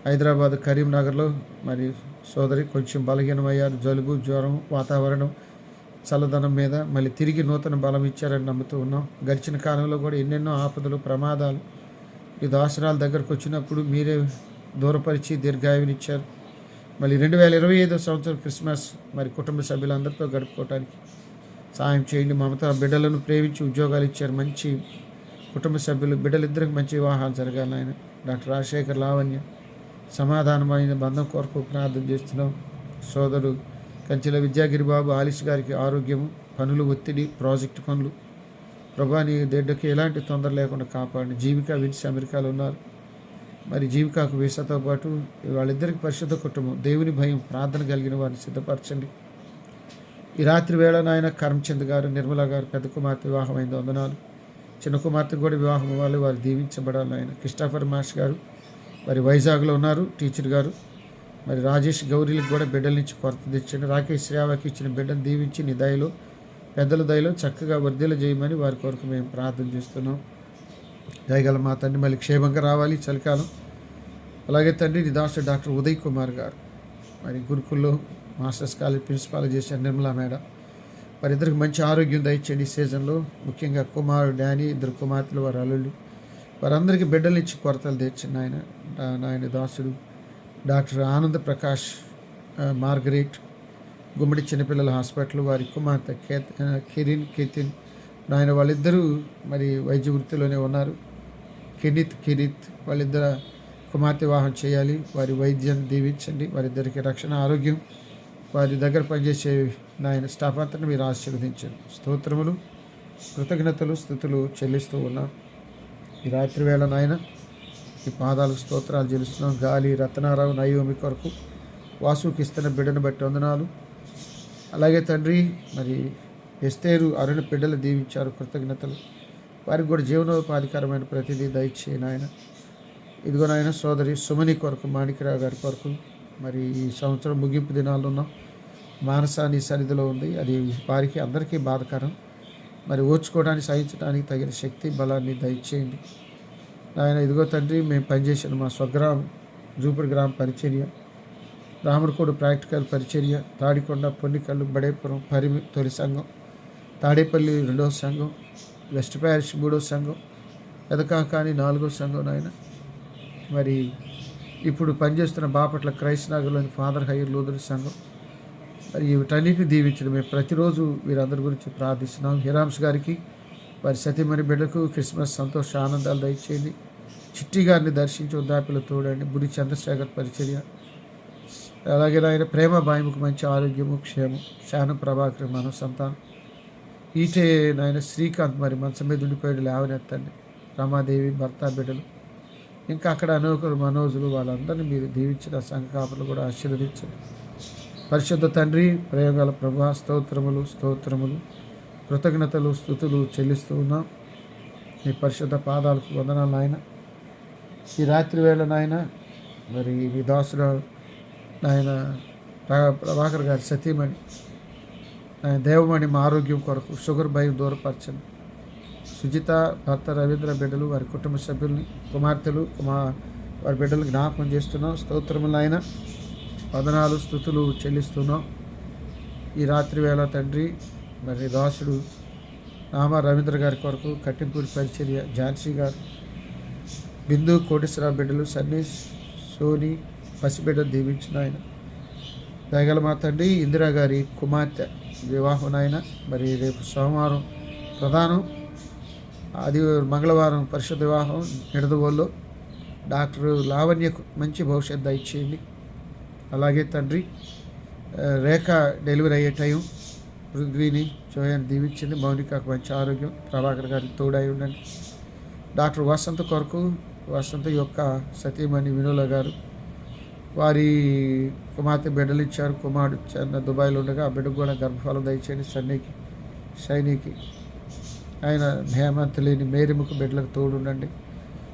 హైదరాబాద్, కరీంనగర్లో మరి సోదరి కొంచెం బలహీనమయ్యారు. జలుబు, జ్వరం, వాతావరణం చల్లదనం మీద మళ్ళీ తిరిగి నూతన బలం ఇచ్చారని నమ్ముతూ ఉన్నాం. గడిచిన కాలంలో కూడా ఎన్నెన్నో ఆపదలు, ప్రమాదాలు ఈ దాసరాల దగ్గరకు వచ్చినప్పుడు మీరే దూరపరిచి దీర్ఘాయువునిచ్చారు. మళ్ళీ 2025 సంవత్సరం క్రిస్మస్ మరి కుటుంబ సభ్యులందరితో గడుపుకోవటానికి సాయం చేయండి. మమత బిడ్డలను ప్రేమించి ఉద్యోగాలు ఇచ్చారు. మంచి కుటుంబ సభ్యులు, బిడ్డలిద్దరికి మంచి వివాహాలు జరగాలి ఆయన. డాక్టర్ రాజశేఖర్, లావణ్య సమాధానమైన బంధం కొరకు ప్రార్థన చేస్తున్నాం. సోదరుడు కంచెల విద్యాగిరి బాబు, ఆలిష్ గారికి ఆరోగ్యము, పనులు, ఒత్తిడి, ప్రాజెక్టు పనులు ప్రభా నీ బిడ్డకి ఎలాంటి తొందర లేకుండా కాపాడండి. జీవిక విడిచి అమెరికాలో ఉన్నారు. మరి జీవికాకు వీసాతో పాటు వాళ్ళిద్దరికి పరిశుద్ధ కుటుంబం, దేవుని భయం, ప్రార్థన కలిగిన వారిని సిద్ధపరచండి. ఈ రాత్రి వేళ నాయన కరమ్చంద్ గారు, నిర్మల గారు పెద్ద కుమార్తె వివాహం అయింది, వందనాలు. చిన్న కుమార్తె కూడా వివాహం అవ్వాలి, వారు దీవించబడాలి ఆయన. క్రిస్టఫర్ మాస్ గారు మరి వైజాగ్లో ఉన్నారు, టీచర్ గారు. మరి రాజేష్, గౌరీలకు కూడా బిడ్డల నుంచి కొరత తెచ్చండి. రాకేష్, శ్రావకి ఇచ్చిన బిడ్డను దీవించి నీ దయలో, పెద్దల దయలో చక్కగా వర్ధిల్ల చేయమని వారి కొరకు మేము ప్రార్థన చేస్తున్నాం. దయగల మా తండ్రి మళ్ళీ క్షేమంగా రావాలి చలికాలం. అలాగే తండ్రి నీ దాసుడు డాక్టర్ ఉదయ్ కుమార్ గారు మరి గురుకుల్లో మాస్టర్స్ కాలేజ్ ప్రిన్సిపాల్ చేశారు, నిర్మలా మేడం. వారిద్దరికి మంచి ఆరోగ్యం దయచేయండి ఈ సీజన్లో. ముఖ్యంగా కుమారుడు డానీ, 2 కుమార్తెలు, వారి అల్లుళ్ళు, వారందరికీ బిడ్డలు ఇచ్చి కొరతలు తెచ్చింది నాయన దాసుడు డాక్టర్ ఆనంద్ ప్రకాష్, మార్గరేట్, గుమ్మడి చిన్నపిల్లల హాస్పిటల్, వారి కుమార్తె కేతిన్ నాయన వాళ్ళిద్దరూ మరి వైద్య వృత్తిలోనే ఉన్నారు. కిరీత్ వాళ్ళిద్దరు కుమార్తె వివాహం చేయాలి. వారి వైద్యాన్ని దీవించండి. వారిద్దరికి రక్షణ, ఆరోగ్యం, వారి దగ్గర పనిచేసే నాయన స్టాఫ్ అంతా మీరు ఆశీర్వదించండి. స్తోత్రములు, కృతజ్ఞతలు, స్తుతులు చెల్లిస్తూ ఉన్నాం. ఈ రాత్రి వేళ నాయన ఈ పాదాలు స్తోత్రాలు చెల్లిస్తున్నాం. గాలి, రత్నారావు, నయోమి కొరకు, వాసుకి ఇస్తున్న బిడ్డను బట్టి వందనాలు. అలాగే తండ్రి మరి ఎస్తేరు, అరుణ బిడ్డలు దీవించారు, కృతజ్ఞతలు. వారికి కూడా జీవనోపాధికరమైన ప్రతిదీ దయచేయను ఆయన. ఇదిగో నాయన సోదరి సుమని కొరకు, మాణిక్యరావు గారి కొరకు మరి ఈ సంవత్సరం ముగింపు దినాలు ఉన్నాం. మానసాని సన్నిధిలో ఉంది, అది వారికి అందరికీ బాధకరం. మరి ఓర్చుకోవడానికి, సహించడానికి తగిన శక్తి, బలాన్ని దయచేయండి నాయన. ఇదిగో తండ్రి మేము పనిచేసిన మా స్వగ్రామం జూపుడు గ్రామ పరిచర్య, రాముడికోడు ప్రాక్టికల్ పరిచర్య, తాడికొండ, పొన్నికల్లు, బడేపురం, పరిమి తొలి సంఘం, తాడేపల్లి 2వ సంఘం, వెస్ట్ ప్యారిష్ 3వ సంఘం, పెదకాకాని 4వ సంఘం నాయన. మరి ఇప్పుడు పనిచేస్తున్న బాపట్ల క్రైస్ట్ నగర్లోని ఫాదర్ హైయర్ లూథరన్ సంఘం, మరి వీటన్నిటిని దీవించడం మేము ప్రతిరోజు వీరందరి గురించి ప్రార్థిస్తున్నాం. హిరామ్స్ గారికి, వారి సతీమణి బిడ్డకు క్రిస్మస్ సంతోష ఆనందాలు దయచేయండి. చిట్టి గారిని దర్శించి వృద్ధాప్యులు తోడండి. బుడి చంద్రశేఖర్ పరిచర్య, అలాగే ఆయన ప్రేమ బాయముకు మంచి ఆరోగ్యము, క్షేమం. శానం ప్రభాకర్ మన సంతానం, ఈటే నాయన శ్రీకాంత్ మరి మంచం మీద ఉండిపోయాడు, లేవనెత్తండి. రమాదేవి భర్త, బిడ్డలు, ఇంకా అక్కడ అనేకులు, మనోజులు, వాళ్ళందరినీ మీరు దీవించిన సంఘ కాపులు కూడా ఆశీర్వదించండి. పరిశుద్ధ తండ్రి, ప్రేమగల ప్రభా, స్తోత్రములు, కృతజ్ఞతలు, స్తుతులు చెల్లిస్తూ ఉన్నాం. మీ పరిశుద్ధ పాదాలకు వందనాలు నాయన. ఈ రాత్రి వేళ నాయన మరి మీ దాసుడు నాయన ప్రభాకర్ గారి సతీమణి ఆయన దేవమణి మా ఆరోగ్యం కొరకు, షుగర్ భయం దూరపరచండి. సుజిత భర్త రవీంద్ర బిడ్డలు, వారి కుటుంబ సభ్యుల్ని, కుమార్తెలు, వారి బిడ్డలు జ్ఞాపకం చేస్తున్నాం. స్తోత్రములు ఆయన, వందనాలు, స్తుతులు చెల్లిస్తున్నాం. ఈ రాత్రి వేళ తండ్రి మరి దాసుడు నామ రవీంద్ర గారి కొరకు, కట్టింపూడి పరిచర్య, ఝాన్సీ గారు, బిందు, కోటేశ్వరరావు బిడ్డలు, సన్నీష్, సోని, పసిబిడ్డలు దీవించిన ఆయన. దయగల మా తండ్రి ఇందిరా గారి కుమార్తె వివాహం ఆయన. మరి రేపు సోమవారం ప్రధానం, అది మంగళవారం పరిశుద్ధ వివాహం నిడదవోల్లో. డాక్టర్ లావణ్యకు మంచి భవిష్యత్తు దయచేయండి. అలాగే తండ్రి రేఖ డెలివరీ అయ్యే టైం పృథ్వీని జోయాన్ని దీవించండి. మౌనికకు మంచి ఆరోగ్యం, ప్రభాకర్ గారికి తోడై ఉండండి. డాక్టర్ వసంత్ కొరకు, వసంత్ యొక్క సతీమణి వినోల గారు, వారి కుమార్తె బిడ్డలు ఇచ్చారు. కుమారుడు చిన్న దుబాయ్లో ఉండగా ఆ బిడ్డకు కూడా గర్భఫలం దయచేయండి. షైనీకి ఆయన హేమంత్ లేని మేరిముకు బిడ్డలకు తోడుండండి.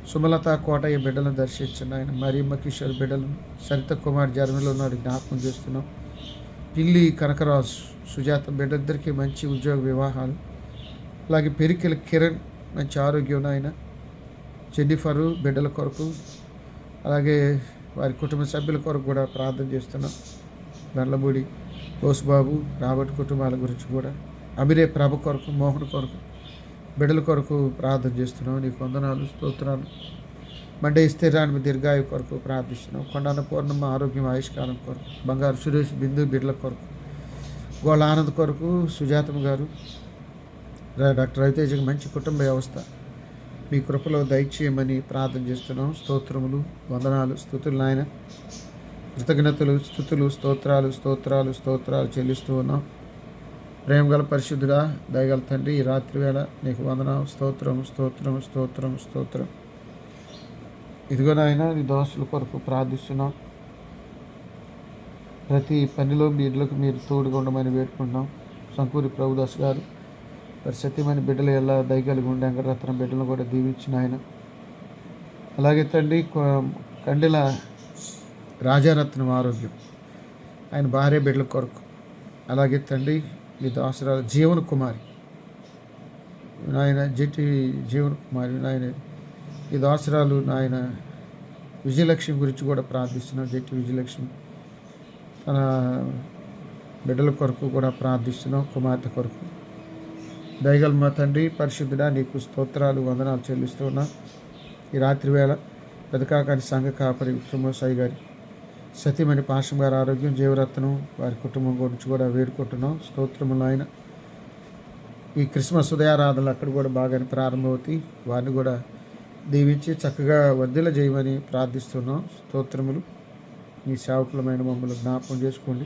సుమలత కోటయ్య బిడ్డలను దర్శించండి. ఆయన మరియమ్మ కిషోర్ బిడ్డలను, సరిత కుమార్ జర్మనీలో ఉన్నాడు, జ్ఞాపకం చేస్తున్నాం. పిల్లి కనకరాజు సుజాత బిడ్డలిద్దరికీ మంచి ఉద్యోగ వివాహాలు. అలాగే పెరికెల కిరణ్ మంచి ఆరోగ్యం ఆయన, జెన్నిఫరు బిడ్డల కొరకు, అలాగే వారి కుటుంబ సభ్యుల కొరకు కూడా ప్రార్థన చేస్తున్నాం. బండ్లమూడి బోసుబాబు రాబర్ట్ కుటుంబాల గురించి కూడా, అమిరే ప్రభ కొరకు, మోహన్ కొరకు, బిడ్డల కొరకు ప్రార్థన చేస్తున్నాం. నీకు వందనాలు, స్తోత్రాలు. మండే స్థిరాన్ని దీర్ఘాయు కొరకు ప్రార్థిస్తున్నాం. కొండాన పూర్ణమ్మ ఆరోగ్యం, ఆయుష్కాలం కొరకు, బంగారు సురేష్ బిందు బిడ్డల కొరకు, గోళ ఆనంద్ కొరకు, సుజాతమ్మ గారు, డాక్టర్ రవితేజకి మంచి కుటుంబ వ్యవస్థ మీ కృపలో దయచేయమని ప్రార్థన చేస్తున్నాం. స్తోత్రములు, వందనాలు, స్తుతులు నాయన, కృతజ్ఞతలు, స్తుతులు, స్తోత్రాలు చెల్లిస్తూ ఉన్నాం. ప్రేమగల పరిశుద్ధుడా, దయగల తండ్రి, ఈ రాత్రి వేళ నీకు వందనం, స్తోత్రం. ఇదిగో నాయన, నీ దోషుల కొరకు ప్రార్థిస్తున్నాం. ప్రతి పనిలో మీ ఇళ్ళకు మీరు తోడుగా ఉండమని వేడుకుంటున్నాం. సంకూరి ప్రభుదాస్ గారు, మరి సత్యమైన బిడ్డలు ఎలా దయగలిగి ఉండి వెంకటరత్నం బిడ్డలను కూడా దీవించిన ఆయన. అలాగే తండ్రి కండెల రాజారత్నం ఆరోగ్యం, ఆయన భార్య బిడ్డల కొరకు. అలాగే తండ్రి మీ దాసరాలు జీవన కుమారి నాయన, జీవన కుమారి నాయన, ఈ దాసరాలు నాయన విజయలక్ష్మి గురించి కూడా ప్రార్థిస్తున్నాం. విజయలక్ష్మి తన బిడ్డల కొరకు కూడా ప్రార్థిస్తున్నాం, కుమార్తె కొరకు. దయగల మా తండ్రి పరిశుద్ధుడా, నీకు స్తోత్రాలు, వందనాలు చెల్లిస్తున్నా. ఈ రాత్రి వేళ పెదకాకాని సంఘ కాపరి విక్రమోసాయి గారి సతీమణి పాశం గారి ఆరోగ్యం, జీవరత్నం వారి కుటుంబం గురించి కూడా వేడుకుంటున్నాం. స్తోత్రములు ఆయన. ఈ క్రిస్మస్ ఉదయారాధనలు అక్కడ కూడా బాగానే ప్రారంభమవుతాయి. వారిని కూడా దీవించి చక్కగా వర్ధిల్ల చేయమని ప్రార్థిస్తున్నాం. స్తోత్రములు. మీ సేవకులమైన మమ్మల్ని జ్ఞాపకం చేసుకోండి.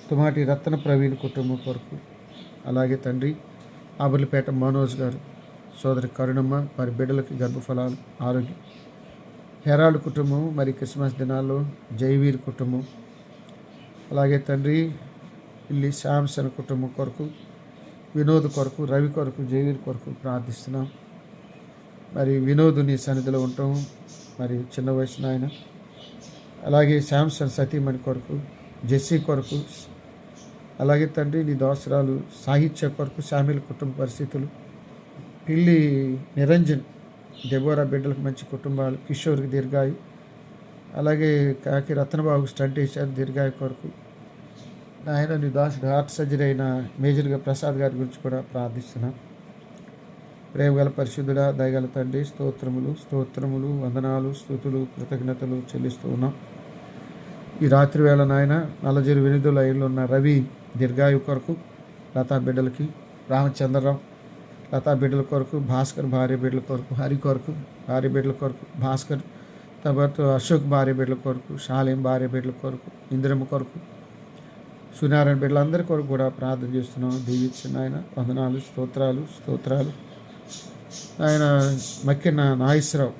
తుమాటి రత్న ప్రవీణ్ కుటుంబం కొరకు, అలాగే తండ్రి ఆబులపేట మనోజ్ గారు, సోదరి కరుణమ్మ, వారి బిడ్డలకి గర్భఫలాలు, ఆరోగ్యం. హెరాల్డ్ కుటుంబం, మరి క్రిస్మస్ దినాల్లో జైవీర్ కుటుంబం, అలాగే తండ్రి ఇల్లి శాంసన్ కుటుంబం కొరకు, వినోద్ కొరకు, రవి కొరకు, జైవీర్ కొరకు ప్రార్థిస్తున్నాం. మరి వినోద్ నీ సన్నిధిలో ఉంటాం, మరి చిన్న వయసున ఆయన. అలాగే శాంసన్ సతీమణి కొరకు, జెస్సీ కొరకు, అలాగే తండ్రి నీ దోసరాలు సాహిత్య కొరకు, శామిల్ కుటుంబ పరిస్థితులు, పిల్లి నిరంజన్, డెబోరా బిడ్డలకు మంచి కుటుంబాలు, కిషోర్కి దీర్ఘాయు, అలాగే కాకి రత్నబాబు స్టంట్ వేశారు దీర్ఘాయు కొరకు. ఆయన నీ దాసుడు హార్ట్ సర్జరీ అయిన మేజర్గా ప్రసాద్ గారి గురించి కూడా ప్రార్థిస్తున్నాం. ప్రేమగల పరిశుద్ధుడా, దయగల తండ్రి, స్తోత్రములు, వందనాలు, స్తుతులు, కృతజ్ఞతలు చెల్లిస్తూ ఉన్నాం. ఈ రాత్రి వేళ నాయన నల్లజేరు వెనుదుల ఇళ్ళు ఉన్న రవి దీర్ఘాయు కొరకు, లతా బిడ్డలకి, రామచంద్రరావు లతా బిడ్డల కొరకు, భాస్కర్ భార్య బిడ్డల కొరకు, హరి కొరకు భార్య బిడ్డల కొరకు, భాస్కర్ తర్వాత అశోక్ భార్య బిడ్డల కొరకు, షాలేం భార్య బిడ్డల కొరకు, ఇందిరమ్మ కొరకు, సునారాయణ బిడ్డలందరి కొరకు కూడా ప్రార్థన చేస్తున్నాం. దీవించిన ఆయన వందనాలు, స్తోత్రాలు. ఆయన మక్కిన నాగేశ్వరరావు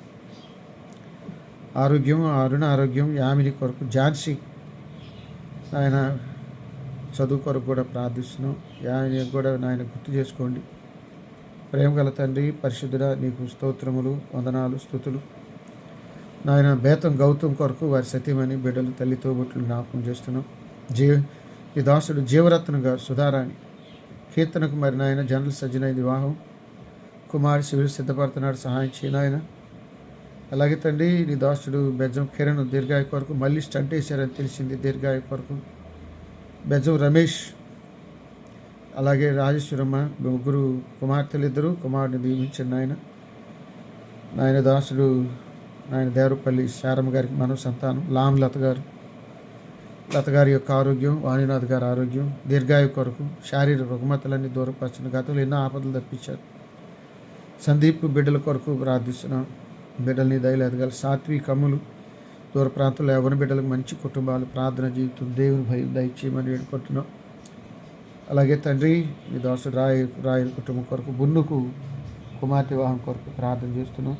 ఆరోగ్యం, అరుణ ఆరోగ్యం, యామిని కొరకు, ఝాన్సీ ఆయన చదువు కొరకు కూడా ప్రార్థిస్తున్నాం. యామిని కూడా నాయన గుర్తు చేసుకోండి. ప్రేమ గల తండ్రి పరిశుద్ధుడా, నీకు స్తోత్రములు, వందనాలు, స్తుతులు. నాయన బేతం గౌతమ్ కొరకు, వారి సతీమణి బిడ్డలు, తల్లితో బొట్లు జ్ఞాపకం చేస్తున్నాం. ఈ దాసుడు జీవరత్నంగా సుధారాణి కీర్తనకు మరి నాయన జనరల్ సజ్జనైన వివాహం, కుమారి శివుడు సిద్ధపడుతున్నాడు, సహాయం చేయనాయన. అలాగే తండ్రి నీ దాసుడు బెజ్జం కిరణ్ దీర్ఘాయు కొరకు, మళ్ళీ స్టంట్ వేశారని తెలిసింది దీర్ఘాయు కొరకు, బెజ్జం రమేష్, అలాగే రాజేశ్వరమ్మ, ముగ్గురు కుమార్తెలు, ఇద్దరు కుమారుడిని దీవించండి నాయన. దాసుడు నాయన దేవరపల్లి శారమ్మ గారికి మనవ సంతానం, లత గారి యొక్క ఆరోగ్యం, వాణినాథ్ గారి ఆరోగ్యం, దీర్ఘాయు కొరకు, శారీరక రుగ్మతలన్నీ దూరపరచిన గతంలో ఎన్నో ఆపదలు తప్పించారు. సందీప్ బిడ్డల కొరకు ప్రార్థిస్తున్నాం. బిడ్డల్ని దయలు ఎదగాలి. సాత్వికమ్ములు దూర ప్రాంతంలో ఎవరి బిడ్డలకు మంచి కుటుంబాలు, ప్రార్థన జీవితం, దేవుని భయం దయచేయమని వేడుకుంటున్నాం. అలాగే తండ్రి మీ దోస్తుడు రాయల కుటుంబం కొరకు బున్నుకు కుమార్తె వివాహం కొరకు ప్రార్థన చేస్తున్నాం.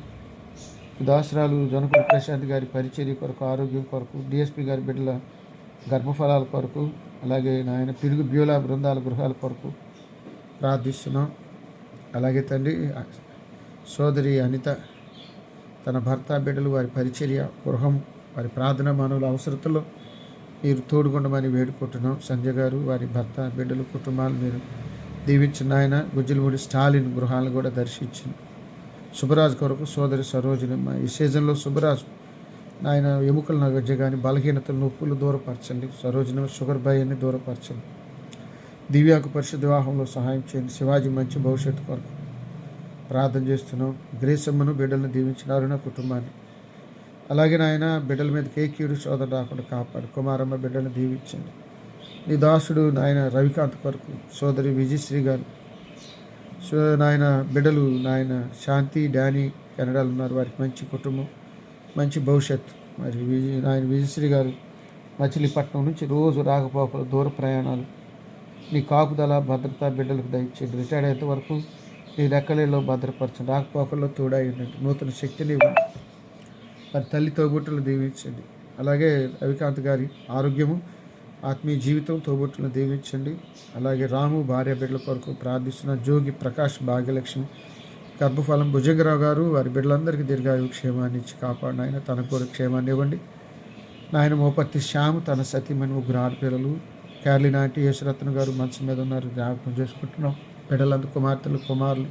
ఈ దాసరాలు జనకుడు ప్రశాంత్ గారి పరిచర్య కొరకు, ఆరోగ్యం కొరకు, డిఎస్పి గారి బిడ్డల గర్భఫలాల కొరకు, అలాగే నాయన పిలుగు బ్యూలా బృందాల గృహాల కొరకు ప్రార్థిస్తున్నాం. అలాగే తండ్రి సోదరి అనిత తన భర్త బిడ్డలు వారి పరిచర్య గృహం వారి ప్రార్థన మానవుల అవసరతలో మీరు తోడుకొండమని వేడుకుంటున్నాం. సంజయ్ గారు వారి భర్త బిడ్డలు కుటుంబాలు మీరు దీవించిన ఆయన గుజ్జలమూడి స్టాలిన్ గృహాలను కూడా దర్శించింది. సుబ్బరాజు కొరకు సోదరి సరోజినమ్మ ఈ సీజన్లో సుబ్బరాజు నాయన ఎముకల నగజ్జ కానీ బలహీనతలు నొప్పులు దూరపరచండి. సరోజినమ్మ షుగర్ భయాన్ని దూరపరచండి. దివ్యాకు పరిశుద్ధ వివాహంలో సహాయం చేయండి. శివాజీ మంచి భవిష్యత్తు కొరకు ప్రార్థన చేస్తున్నాం. గ్రేసమ్మను బిడ్డలను దీవించిన అరుణ కుటుంబాన్ని, అలాగే నాయన బిడ్డల మీద కేకీడు సోదరు రాకుండా కాపాడు. కుమారమ్మ బిడ్డలను దీవించండి. నీ దాసుడు నాయన రవికాంత్ కొరకు సోదరి విజయశ్రీ గారు నాయన బిడ్డలు నాయన శాంతి డానీ కెనడాలో ఉన్నారు. వారికి మంచి కుటుంబం మంచి భవిష్యత్తు. మరి నాయన విజయశ్రీ గారు మచిలీపట్నం నుంచి రోజు రాకపోకలు దూర ప్రయాణాలు నీ కాపుదల భద్రత బిడ్డలకు దయచేయండి. రిటైర్డ్ అయ్యేంత వరకు నీ రెక్కలలో భద్రపరచండి. రాకపోకల్లో తోడై ఉండండి. నూతన శక్తిని ఇవ్వండి. వారి తల్లి తోబుట్టులను దీవించండి. అలాగే రవికాంత్ గారి ఆరోగ్యము ఆత్మీయ జీవితం తోబుట్టులను దీవించండి. అలాగే రాము భార్య బిడ్డల కొరకు ప్రార్థిస్తున్న జోగి ప్రకాష్ భాగ్యలక్ష్మి గర్భఫలం భుజంగరావు గారు వారి బిడ్డలందరికీ దీర్ఘాయు క్షేమాన్ని ఇచ్చి కాపాడిన ఆయన తనకు కూడా క్షేమాన్ని ఇవ్వండి. నాయన మోపర్తి శ్యామ్ తన సతీమణి ముగ్గురు ఆడపిల్లలు క్యార్లిన్ ఆంటీ యేసురత్న గారు మంచం మీద ఉన్నారు. జ్ఞాపకం చేసుకుంటున్నాం. బిడ్డలందరూ కుమార్తెలు కుమారులు,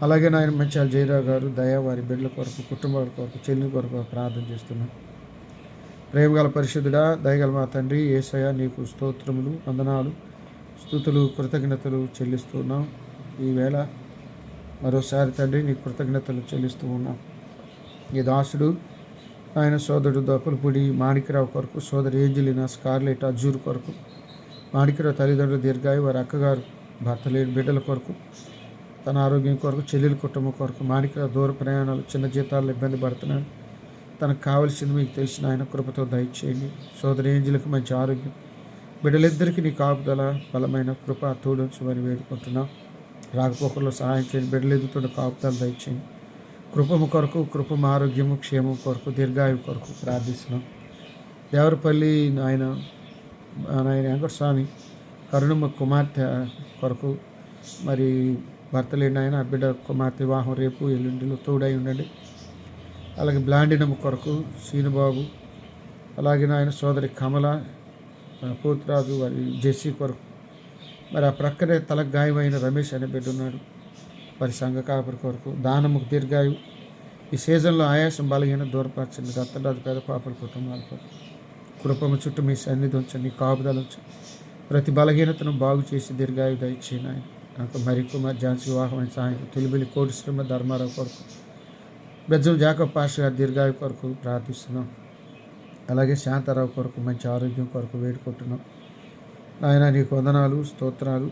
అలాగే నాయన మంచాల జయరావు గారు దయ వారి బిడ్డల కొరకు కుటుంబాల కొరకు చెల్లి కొరకు ప్రార్థన చేస్తున్నాం. ప్రేమగల పరిశుద్ధుడా దయగల మా తండ్రి యేసయ్య నీకు స్తోత్రములు వందనాలు స్తుతులు కృతజ్ఞతలు చెల్లిస్తున్నాం. ఈవేళ మరోసారి తండ్రి నీ కృతజ్ఞతలు చెల్లిస్తూ ఉన్నాం. ఈ దాసుడు ఆయన సోదరుడు దొప్పలపూడి మాణిక్యరావు కొరకు, సోదరి ఏంజలినా స్కార్లెట్ అజ్జూర్ కొరకు, మాణిక్యరావు తల్లిదండ్రులు దీర్ఘాయు వారి అక్కగారు భర్త లేని బిడ్డల కొరకు, తన ఆరోగ్యం కొరకు, చెల్లెల కుటుంబం కొరకు, మాణిక్యరావు దూర ప్రయాణాలు చిన్న జీతాల్లో ఇబ్బంది పడుతున్నాడు. తనకు కావలసింది మీకు తెలిసిన ఆయన కృపతో దయచేయండి. సోదరి ఏంజలకు మంచి ఆరోగ్యం, బిడ్డలిద్దరికీ నీ కాపుదల బలమైన కృప తోడుంచమని వేడుకుంటున్నాం. రాకపోకల్లో సహాయం చేయండి. బిడ్డలు ఎదుగుతున్న కాపుదల దయచేయండి. కృపము కొరకు, కృపము ఆరోగ్యము క్షేమం కొరకు, దీర్ఘాయు కొరకు ప్రార్థిస్తున్నాం. దేవరపల్లి నాయన వెంకటస్వామి కరుణమ్మ కుమార్తె కొరకు, మరి భర్త లేని ఆయన బిడ్డ కుమార్తె వివాహం రేపు ఎల్లుండిలో తోడై ఉండండి. అలాగే బ్లాండినమ్మ కొరకు శ్రీనుబాబు, అలాగే నాయన సోదరి కమల పోతురాజు వారి జెస్సీ కొరకు, మరి ఆ ప్రక్కనే తలకు గాయమైన రమేష్ అనే బిడ్డ ఉన్నాడు. వారి సంఘ కాపరి కొరకు, దానముకు దీర్ఘాయు ఈ సీజన్లో ఆయాసం బలహీన దూరపరచండి. దత్తరాజు పేద పాపల కుటుంబాల కొరకు కృపము చుట్టూ మీ సన్నిధి ఉంచండి. కాపుదల ఉంచండి. ప్రతి బలహీనతను బాగు చేసి దీర్ఘాయు దయచేయండి. ఆయన నాకు మరి కుమార్ ఝాన్సీ వివాహమైన సాయంత్రం తొలిబెల్లి కోటి శ్రీమ ధర్మారావు కొరకు, బెజ్జం జాకబ్ పాష గారి దీర్ఘాయు కొరకు ప్రార్థిస్తున్నాం. అలాగే శాంతారావు కొరకు మంచి ఆరోగ్యం కొరకు వేడుకుంటున్నాం. నాయన నీకు వందనాలు స్తోత్రాలు.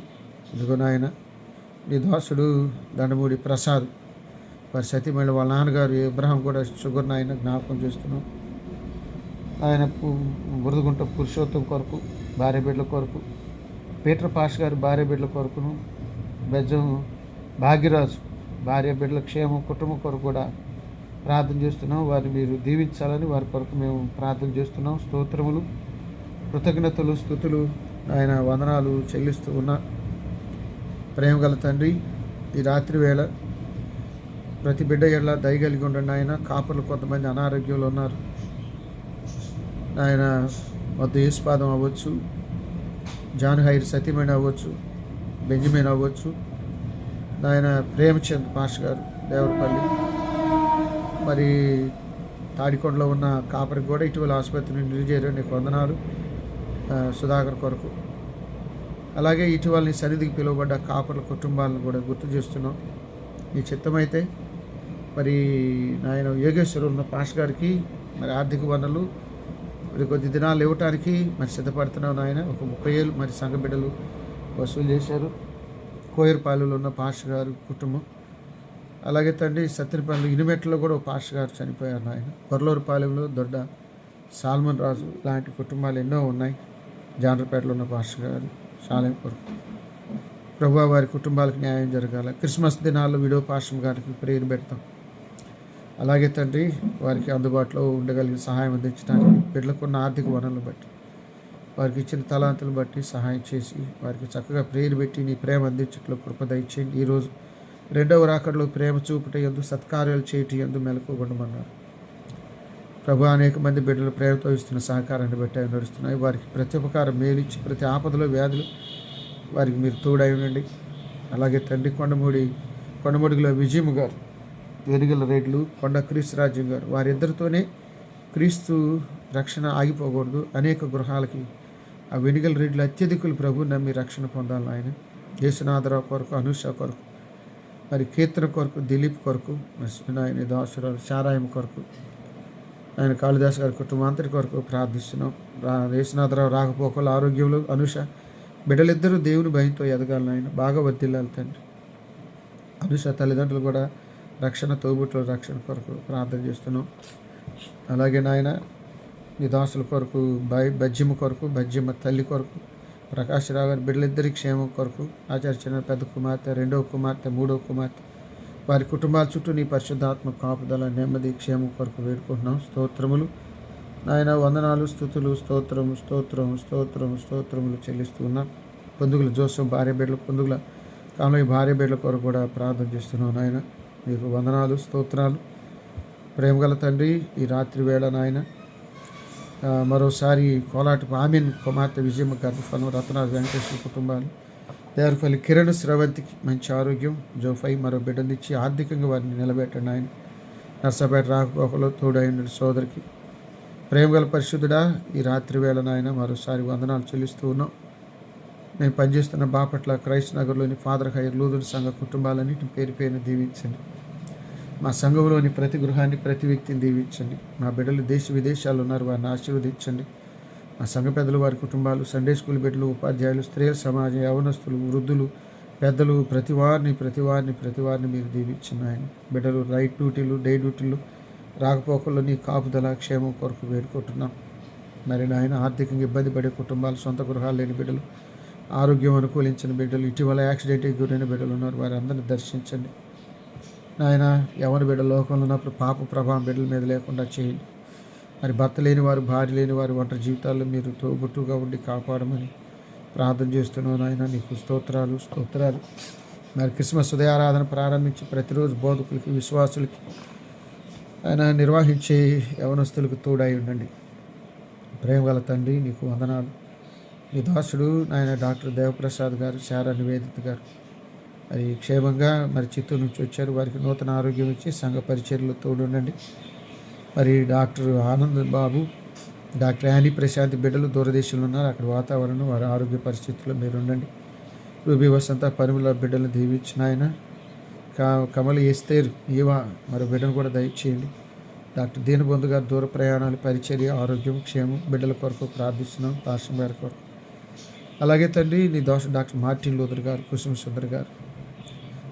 ఇదిగో నాయన నీ దాసుడు దండమూడి ప్రసాద్ వారి సతీమణి వాళ్ళ నాన్నగారు ఇబ్రహాం కూడా షుగర్ నాయన జ్ఞాపకం చేస్తున్నాం. ఆయన బురదగుంట పురుషోత్తం కొరకు భార్య బిడ్డల కొరకు, పీటర్ పాష్ గారు భార్య బిడ్డల కొరకును, బెజ్జం భాగ్యరాజు భార్య బిడ్డల క్షేమం కుటుంబం కొరకు కూడా ప్రార్థన చేస్తున్నాం. వారిని మీరు దీవించాలని వారి కొరకు మేము ప్రార్థన చేస్తున్నాం. స్తోత్రములు కృతజ్ఞతలు స్తుతులు ఆయన వందనాలు చెల్లిస్తూ ఉన్న ప్రేమగల తండ్రి, ఈ రాత్రి వేళ ప్రతి బిడ్డ ఎడల దయగలిగి ఉండండి. ఆయన కాపర్లు కొంతమంది అనారోగ్యంలో ఉన్నారు. ఆయన వద్ద యేసుపాదం అవ్వచ్చు, జాన్ హైర్ సతీమణి అవ్వచ్చు, బెంజమిన్ అవ్వచ్చు, ఆయన ప్రేమచంద్ పాష్ గారు దేవరపల్లి, మరి తాడికొండలో ఉన్న కాపరికి కూడా ఇటీవల ఆసుపత్రిని నిలిచేయడం నీకు వందనాలు. సుధాకర్ కొరకు, అలాగే ఇటీవల నీ సన్నిధికి పిలువబడ్డ కాపర్ల కుటుంబాలను కూడా గుర్తు చేస్తున్నాం. నీ చిత్తమైతే మరి నాయన యోగేశ్వరు ఉన్న పాష్ గారికి మరి ఆర్థిక వనరులు మరి కొద్ది దినాలు ఇవ్వటానికి మరి సిద్ధపడుతున్నావు నాయన. ఒక 30,000 మరి సంఘ బిడ్డలు వసూలు చేశారు. కోయర్పాలెంలో ఉన్న పాష్ గారు కుటుంబం, అలాగే తండ్రి సత్యనపల్లి ఇనిమెట్లో కూడా ఒక పాష్ గారు చనిపోయారు నాయన. కొర్లూరుపాలెంలో దొడ్డ సాల్మన్ రాజు లాంటి కుటుంబాలు ఎన్నో ఉన్నాయి. జానరపేటలో ఉన్న పాష్ గారు, శాలయం కొరకు ప్రభువా వారి కుటుంబాలకు న్యాయం జరగాల. క్రిస్మస్ దినాల్లో విడో పాస్టర్ గారికి ప్రేయర్ పెడతాం. అలాగే తండ్రి వారికి అందుబాటులో ఉండగలిగిన సహాయం అందించడానికి బిడ్డలకున్న ఆర్థిక వనరులను బట్టి వారికి ఇచ్చిన తలాంతులను బట్టి సహాయం చేసి వారికి చక్కగా ప్రేయర్ పెట్టి నీ ప్రేమ అందించట్లో కృప దయచేయండి. ఈరోజు రెండవ రాకడలో ప్రేమ చూపుట యందు సత్కార్యాలు చేయటం యందు మెలకువగొండమన్నారు. ప్రభు అనేక మంది బిడ్డలు ప్రేమతో ఇస్తున్న సహకారాన్ని బట్టి అవి నడుస్తున్నాయి. వారికి ప్రతి ఉపకారం మేలిచ్చి ప్రతి ఆపదలో వ్యాధులు వారికి మీరు తోడై ఉండండి. అలాగే తండ్రి కొండముడిలో విజయము గారు, వెనుగల రేట్లు కొండ క్రీస్తు రాజ్యం గారు, వారిద్దరితోనే క్రీస్తు రక్షణ ఆగిపోకూడదు. అనేక గృహాలకి ఆ వెనుగల రేట్లు అత్యధికులు ప్రభు నమ్మి రక్షణ పొందాలి. ఆయన యేసునాథరావు కొరకు, అనుష కొరకు, మరి కీర్తన కొరకు, దిలీప్ కొరకు, ఆయన దాసురాలు శారాయం కొరకు, ఆయన కాళిదాస్ గారి కుటుంబం అంతటి కొరకు ప్రార్థిస్తున్నాం. యేసునాథరావు రాకపోకలు ఆరోగ్యంలో అనుష బిడ్డలిద్దరూ దేవుని భయంతో ఎదగాలని ఆయన బాగా వర్ధిల్లాలి తండ్రి. అనుష తల్లిదండ్రులు కూడా రక్షణ తోబుట్టుల రక్షణ కొరకు ప్రార్థన చేస్తున్నాం. అలాగే నాయన నీ దాసుల కొరకు బజ్జిమ్మ కొరకు, బజ్జిమ్మ తల్లి కొరకు, ప్రకాశ్రావు గారి బిడ్డలిద్దరి క్షేమం కొరకు, ఆచార్య పెద్ద కుమార్తె, రెండవ కుమార్తె, మూడవ కుమార్తె, వారి కుటుంబాల చుట్టూ నీ పరిశుద్ధాత్మ కాపుదల నెమ్మది క్షేమం కొరకు వేడుకుంటున్నాం. స్తోత్రములు నాయన, వందనాలు, స్తుతులు, స్తోత్రములు చెల్లిస్తూ ఉన్నాం. పొందుగుల జోసం భార్య బిడ్డలు, పొందుగుల కాలంలో భార్య బిడ్డల కొరకు కూడా ప్రార్థన చేస్తున్నాం. నాయన మీకు వందనాలు, స్తోత్రాలు. ప్రేమగల తండ్రి, ఈ రాత్రి వేళ నాయన మరోసారి కోలాటపు ఆమెన్ కుమార్తె విజయమ్మ గర్భఫలం, రత్నాథ్ వెంకటేశ్వర కుటుంబాలు, దేవరపల్లి కిరణ్ స్రవంతికి మంచి ఆరోగ్యం, జోఫై మరో బిడ్డనిచ్చి ఆర్థికంగా వారిని నిలబెట్టండి. ఆయన నర్సాపేట రాకపోకలో తోడైన సోదరికి ప్రేమగల పరిశుద్ధుడా, ఈ రాత్రి వేళ నాయన మరోసారి వందనాలు చెల్లిస్తూ ఉన్నాం. మేము పనిచేస్తున్న బాపట్ల క్రైస్ట్ నగర్లోని ఫాదర్ హైర్ లూథరన్ సంఘ కుటుంబాలన్నింటిని పేరు పేరున దీవించండి. మా సంఘంలోని ప్రతి గృహాన్ని, ప్రతి వ్యక్తిని దీవించండి. మా బిడ్డలు దేశ విదేశాల్లో ఉన్నారు, వారిని ఆశీర్వదించండి. మా సంఘ పెద్దలు, వారి కుటుంబాలు, సండే స్కూల్ బిడ్డలు, ఉపాధ్యాయులు, స్త్రీల సమాజం, యవనస్తులు, వృద్ధులు, పెద్దలు, ప్రతి వారిని మీరు దీవించండి. ఆయన బిడ్డలు రైట్ డ్యూటీలు, డే డ్యూటీలు, రాకపోకల్లో నీ కాపుదల క్షేమం కొరకు వేడుకుంటున్నాం. మరి నాయన ఆర్థికంగా ఇబ్బంది పడే కుటుంబాలు, సొంత గృహాలు లేని బిడ్డలు, ఆరోగ్యం అనుకూలించిన బిడ్డలు, ఇటీవల యాక్సిడెంట్కి గురైన బిడ్డలు ఉన్నారు, వారి అందరిని దర్శించండి. నాయన ఎవరి బిడ్డ లోకంలో ఉన్నప్పుడు పాప ప్రభావం బిడ్డల మీద లేకుండా చేయండి. మరి భర్త లేని వారు, భార్య లేని వారు, ఒంటరి జీవితాల్లో మీరు తోబుట్టుగా ఉండి కాపాడమని ప్రార్థన చేస్తున్నాను. నాయన నీకు స్తోత్రాలు. మరి క్రిస్మస్ ఉదయారాధన ప్రారంభించి ప్రతిరోజు బోధకులకి, విశ్వాసులకి ఆయన నిర్వహించే యవనస్తులకు తోడై ఉండండి. ప్రేమగల తండ్రి నీకు వందనాలు. నీ దాసుడు నాయన డాక్టర్ దేవప్రసాద్ గారు, శారా నివేదిత గారు మరి క్షేమంగా మరి చిత్తూరు నుంచి వచ్చారు. వారికి నూతన ఆరోగ్యం ఇచ్చి సంఘ పరిచర్యలు తోడుండండి. మరి doctor Anand Babu, doctor Annie Prashanth బిడ్డలు దూరదేశంలో ఉన్నారు, అక్కడ వాతావరణం, వారి ఆరోగ్య పరిస్థితుల్లో మీరు ఉండండి. రూబీ వసంత పరిమళ బిడ్డలను దీవించిన ఆయన, కమల్ ఎస్తేర్ ఈవా మరో బిడ్డను కూడా దయచేయండి. డాక్టర్ దీనబంధు గారు దూర ప్రయాణాలు, పరిచర్య, ఆరోగ్యం, క్షేమం బిడ్డల కొరకు ప్రార్థిస్తున్నాం. పాస్టర్ గారి కొరకు అలాగే తండ్రి నీ దోష డాక్టర్ మార్టిన్ లూథర్ గారు, కుసుమ సుందర్ గారు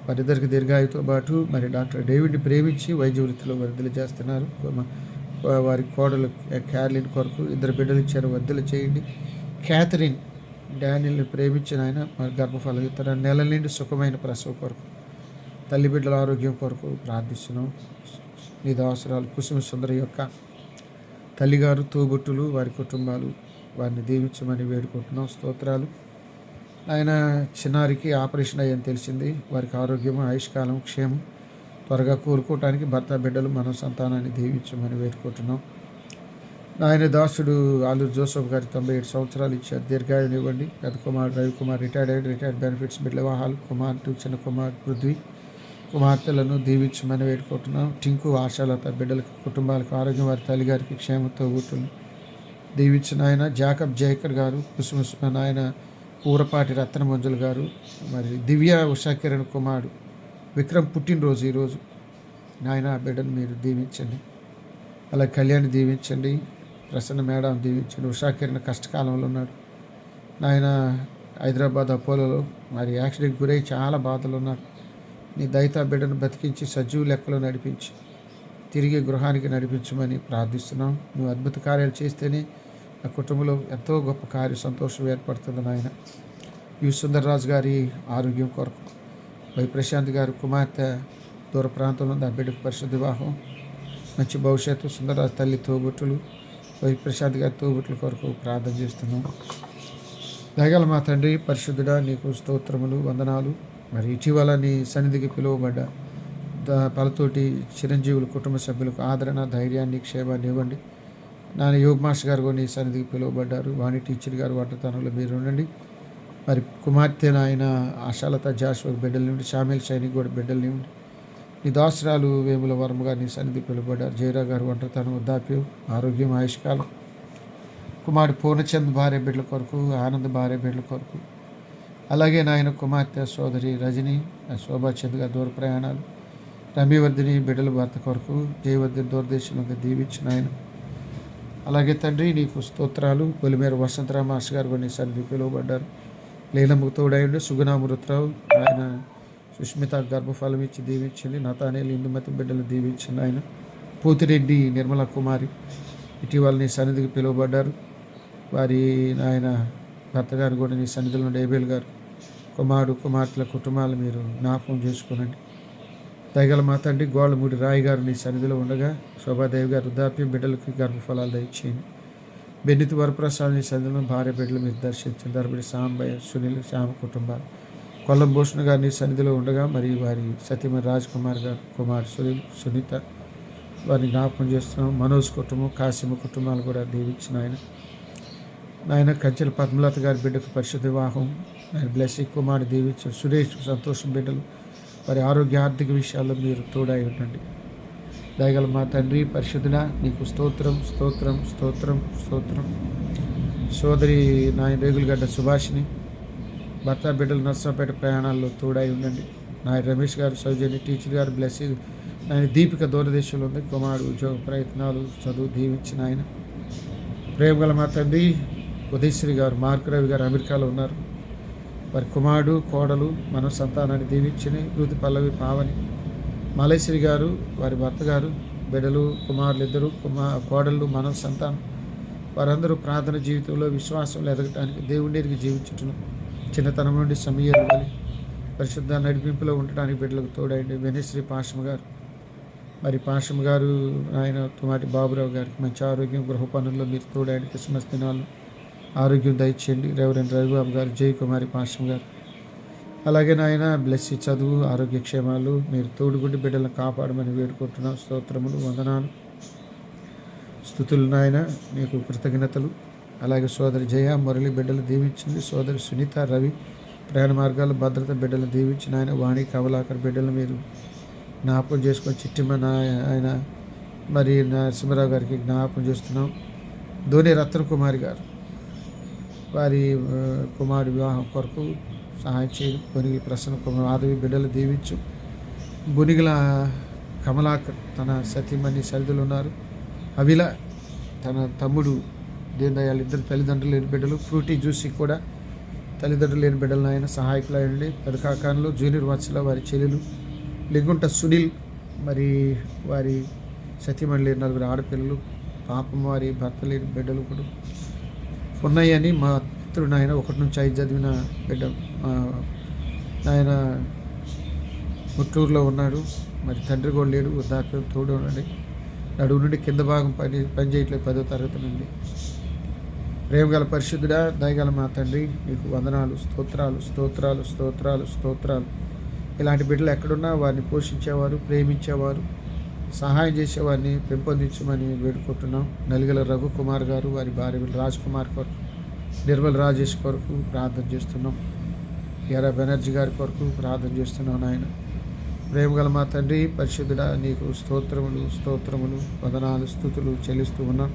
వారిద్దరికి దీర్ఘాయుతో పాటు మరి డాక్టర్ డేవిడ్ని ప్రేమించి వైద్య వృత్తిలో వర్ధలు చేస్తున్నారు. వారి కోడలు క్యారలిన్ కొరకు ఇద్దరు బిడ్డలు ఇచ్చారు, వర్ధలు చేయండి. క్యాథరిన్ డానియల్ని ప్రేమించిన ఆయన మరి గర్భఫలం ఇతర నెల నుండి సుఖమైన ప్రసవ కొరకు, తల్లి బిడ్డల ఆరోగ్యం కొరకు ప్రార్థిస్తున్నాం. నీ అవసరాలు కుసుమ సుందరి యొక్క తల్లిగారు, తోబుట్టులు, వారి కుటుంబాలు వారిని దీవించమని వేడుకుంటున్నాం. స్తోత్రాలు. ఆయన చిన్నారికి ఆపరేషన్ అయ్యని తెలిసింది, వారికి ఆరోగ్యము, ఆయుష్కాలం, క్షేమం త్వరగా కోరుకోవటానికి భర్త, బిడ్డలు, మన సంతానాన్ని దీవించమని వేడుకుంటున్నాం. ఆయన దాసుడు ఆలూరు జోసఫ్ గారి 97 సంవత్సరాలు ఇచ్చారు, దీర్ఘాయుని ఇవ్వండి. పెద్ద కుమార్ రవికుమార్ రిటైర్డ్ బెనిఫిట్స్, బిడ్డల వివాహాలు, కుమార్తె, చిన్న కుమార్ పృథ్వీ కుమార్తెలను దీవించమని వేడుకుంటున్నాం. టింకు, ఆశాలత బిడ్డలకు, కుటుంబాలకు ఆరోగ్యం, వారి తల్లిగారికి క్షేమంతో ఊటును దీవించిన ఆయన. జాకబ్ జైకర్ గారు, కుసుమ నాయన ఊరపాటి రత్న మంజులు గారు, మరి దివ్య ఉషాకిరణ్ కుమారుడు విక్రమ్ పుట్టినరోజు ఈరోజు. నాయన బిడ్డను మీరు దీవించండి. అలా కళ్యాణ్ దీవించండి, ప్రసన్న మేడం దీవించండి. ఉషాకిరణ్ కష్టకాలంలో ఉన్నాడు నాయన, హైదరాబాద్ అపోలోలో మరి యాక్సిడెంట్ గురై చాలా బాధలు ఉన్నారు. నీ దయతో బిడ్డను బతికించి సజీవ లెక్కలో నడిపించి తిరిగి గృహానికి నడిపించమని ప్రార్థిస్తున్నాం. నువ్వు అద్భుత కార్యాలు చేస్తేనే ఆ కుటుంబంలో ఎంతో గొప్ప సంతోషం ఏర్పడుతుంది నాయన. యు సుందర్రాజు గారి ఆరోగ్యం కొరకు, వై ప్రశాంత్ గారి కుమార్తె దూర ప్రాంతంలో ఉంది, ఆ బిడ్డకు పరిశుద్ధ వివాహం, మంచి భవిష్యత్తు, సుందర్రాజు తల్లి తోబుట్టులు, వై ప్రశాంత్ గారి తోబుట్టుల కొరకు ప్రార్థన చేస్తున్నాం. దయగల మా తండ్రి పరిశుద్ధుడా, నీకు స్తోత్రములు, వందనాలు. మరి ఇటీవల నీ సన్నిధికి పిలువబడ్డ పలతోటి చిరంజీవుల కుటుంబ సభ్యులకు ఆదరణ, ధైర్యాన్ని, క్షేమాన్ని ఇవ్వండి. నాన్న యోగ మాస్టర్ గారు కూడా నీ సన్నిధికి పిలువబడ్డారు. వాణి టీచర్ గారు వంటతనంలో మీరు ఉండండి. మరి కుమార్తె ఆయన ఆశాలత జాషువా బిడ్డల నుండి, షామిల్ సైనిక్ కూడా బిడ్డల నుండి, నీ దాసరాలు వేముల వర్మ గారు నీ సన్నిధికి పిలువబడ్డారు. జయరా గారు వంటతనం, వృద్ధాప్యం, ఆరోగ్యం, ఆయుష్కాలం. కుమారుడు పూర్ణచంద్ భార్య బిడ్డల కొరకు, ఆనంద్ భార్య బిడ్డల కొరకు, అలాగే నాయన కుమార్తె సోదరి రజని, శోభాచంద్ గారి దూర ప్రయాణాలు, రమ్యవర్ధిని బిడ్డల భర్త కొరకు, జయవర్ధిని దూరదేశంలో దీవించిన ఆయన. అలాగే తండ్రి నీకు స్తోత్రాలు. పొలిమేర వసంతరామ మాస్టర్ గారు కొన్ని సన్నిధి పిలువబడ్డారు. లీలముకు తోడైండు. సుగుణామృతరావు ఆయన సుష్మిత గర్భఫలం ఇచ్చి దీవించింది. నతానేలు ఇందుమతి బిడ్డలు దీవించింది ఆయన. పోతిరెడ్డి నిర్మల కుమారి ఇటీవల నీ సన్నిధికి పిలువబడ్డారు. వారి ఆయన భర్త గారు కూడా నీ సన్నిధిలో ఉండే ఏబేల్ గారు కుమారుడు కుమార్తెల కుటుంబాలు మీరు జ్ఞాపకం చేసుకునండి. దయగల మా తండ్రి గోళ్ళమూడి రాయి గారు నీ సన్నిధిలో ఉండగా, శోభాదేవి గారు వృద్ధాప్యం, బిడ్డలకి గర్భఫలాలు దయచేయండి. బెన్నితి వరప్రసాద్ నీ సన్నిధిలో భార్య బిడ్డలు మీరు దర్శించండి. దర్బడి సాంబయ్య, సునీల్, శ్యామ కుటుంబాలు, కొల్లం భూషణ్ గారు నీ సన్నిధిలో ఉండగా, మరియు వారి సతీమణి రాజ్ కుమార్ గారు, కుమార్ సునీల్, సునీత వారిని జ్ఞాపకం చేస్తున్నాం. మనోజ్ కుటుంబం, కాసిమ కుటుంబాలు కూడా దీవించిన నాయన కంచెల పద్మలత గారి బిడ్డకు పరిశుద్ధ వివాహం, ఆయన బ్లెస్సి కుమారుడు దీవించారు. సురేష్, సంతోషం బిడ్డలు వారి ఆరోగ్య ఆర్థిక విషయాల్లో మీరు తోడై ఉండండి. దయగల మా తండ్రి పరిశుద్ధుడా, నీకు స్తోత్రం స్తోత్రం స్తోత్రం స్తోత్రం. సోదరి నాయన రేగులగడ్డ సుభాషిని భర్త బిడ్డలు నర్సంపేట ప్రయాణాల్లో తోడై ఉండండి. నాయన రమేష్ గారు, సౌజన్య టీచర్ గారు, బ్లెస్సి ఆయన దీపిక దూరదేశంలో ఉంది. కుమారుడు ఉద్యోగ ప్రయత్నాలు, చదువు దీవించిన ఆయన. ప్రేమగల మా తండ్రి ఉదయశ్రీ గారు, మార్క్ రవి గారు అమెరికాలో ఉన్నారు. వారి కుమారుడు కోడలు మన సంతానాన్ని దీవించని. రుతి పల్లవి పావని, మలేశ్వరి గారు వారి భర్త గారు, బిడ్డలు కుమారులు ఇద్దరు, కోడళ్ళు మన సంతానం వారందరూ ప్రార్థన జీవితంలో విశ్వాసంలో ఎదగటానికి దేవుడికి జీవించుటను చిన్నతనం నుండి సమయాలు ఇవ్వాలి. పరిశుద్ధ నడిపింపులో ఉండటానికి బిడ్డలకు తోడైంది. వెనిశ్రీ పాషం గారు, మరి పాషం గారు ఆయన తుమాటి బాబురావు గారికి మంచి ఆరోగ్యం, గృహ పనుల్లో మీరు తోడైంది. క్రిస్మస్ దినాలు ఆరోగ్యం దయచేయండి. రెవరెండ్ రవిబాబు గారు, జయకుమారి పాషం గారు, అలాగే నాయన బ్లెస్సి చదువు, ఆరోగ్యక్షేమాలు మీరు తోడుగుండి బిడ్డలను కాపాడమని వేడుకుంటున్నాం. స్తోత్రములు, వందనాలు, స్తుతులు నాయన నీకు కృతజ్ఞతలు. అలాగే సోదరి జయ మురళి బిడ్డలు దీవించింది. సోదరి సునీత రవి ప్రయాణ మార్గాల భద్రత బిడ్డలు దీవించిన ఆయన. వాణి కమలాకర్ బిడ్డలు మీరు జ్ఞాపకం చేసుకొని చిట్టిమ్మ ఆయన మరి నరసింహరావు గారికి జ్ఞాపకం చేస్తున్నాం. ధోని రత్న కుమారి గారు వారి కుమారుడు వివాహం కొరకు సహాయం చేయడం. బొనిగిల ప్రసన్న కుమార్ మాధవి బిడ్డలు దీవించు. బొనిగిల కమలాకర్ తన సతీమణి సరిదులు ఉన్నారు. అవిల తన తమ్ముడు దీన్ దయాళ్ ఇద్దరు తల్లిదండ్రులు లేని బిడ్డలు. ఫ్రూటీ జ్యూసీ కూడా తల్లిదండ్రులు లేని బిడ్డలను ఆయన సహాయకులు అయ్యండి. పెదకాకాన్లు జూనియర్ వత్సల వారి చెల్లెలు. లింగుంట సునీల్ మరి వారి సతీమణి లేని నలుగురు ఆడపిల్లలు. పాపం వారి భర్త లేని బిడ్డలు కూడా ఉన్నాయని మా మిత్రుడు నాయన 1 నుంచి 5 చదివిన బిడ్డ ఆయన ముట్టూరులో ఉన్నాడు. మరి తండ్రి కూడా లేడు, వృద్ధాప్యం తోడు ఉండండి. నడువు నుండి కింద భాగం పని చేయట్లేదు 10వ తరగతి నుండి. ప్రేమగల పరిశుద్ధుడా, దయగల మా తండ్రి నీకు వందనాలు, స్తోత్రాలు స్తోత్రాలు స్తోత్రాలు స్తోత్రాలు. ఇలాంటి బిడ్డలు ఎక్కడున్నా వారిని పోషించేవారు, ప్రేమించేవారు, సహాయం చేసేవారిని పెంపొందించమని వేడుకుంటున్నాం. నలిగల రఘుకుమార్ గారు వారి భార్య రాజ్ కుమార్ కొరకు, నిర్మల్ రాజేష్ కొరకు ప్రార్థన చేస్తున్నాం. ఎరా బెనర్జీ గారి కొరకు ప్రార్థన చేస్తున్నాం. ఆయన ప్రేమగల మా తండ్రి పరిశుద్ధుడా, నీకు స్తోత్రములు స్తోత్రములు వందనాలు స్తుతులు చెల్లిస్తూ ఉన్నాం.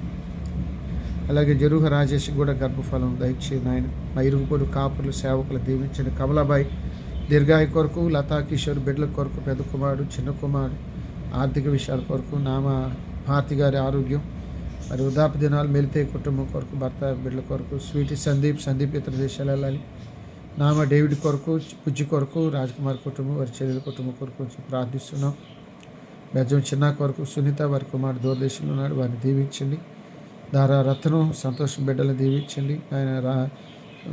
అలాగే జరుహ రాజేష్ కూడా గర్భఫలం దయచేయండి ఆయన. మా ఇరుగుపొడు కాపులు సేవకులు దీవించండి. కమలాబాయి దీర్ఘాయు కొరకు, లతా కిషోర్ బిడ్డల కొరకు, పెద్ద కుమారుడు చిన్న కుమారుడు ఆర్థిక విషయాల కొరకు, నామ భారతి గారి ఆరోగ్యం, మరి వృద్ధాప్య దినాలు మెలితే కుటుంబం కొరకు, భర్త బిడ్డల కొరకు, స్వీటీ సందీప్ ఇతర దేశాలు వెళ్ళాలి. నామ డేవిడ్ కొరకు, పుజ్జి కొరకు, రాజ్కుమార్ కుటుంబం వారి చెల్లెల కుటుంబం కొరకు ప్రార్థిస్తున్నాం. బెజ్జం చిన్న కొరకు, సునీత వారి కుమారుడు దూరదేశంలో ఉన్నాడు, వారిని దీవించండి. దారా రత్నం సంతోషం బిడ్డలను దీవించండి. ఆయన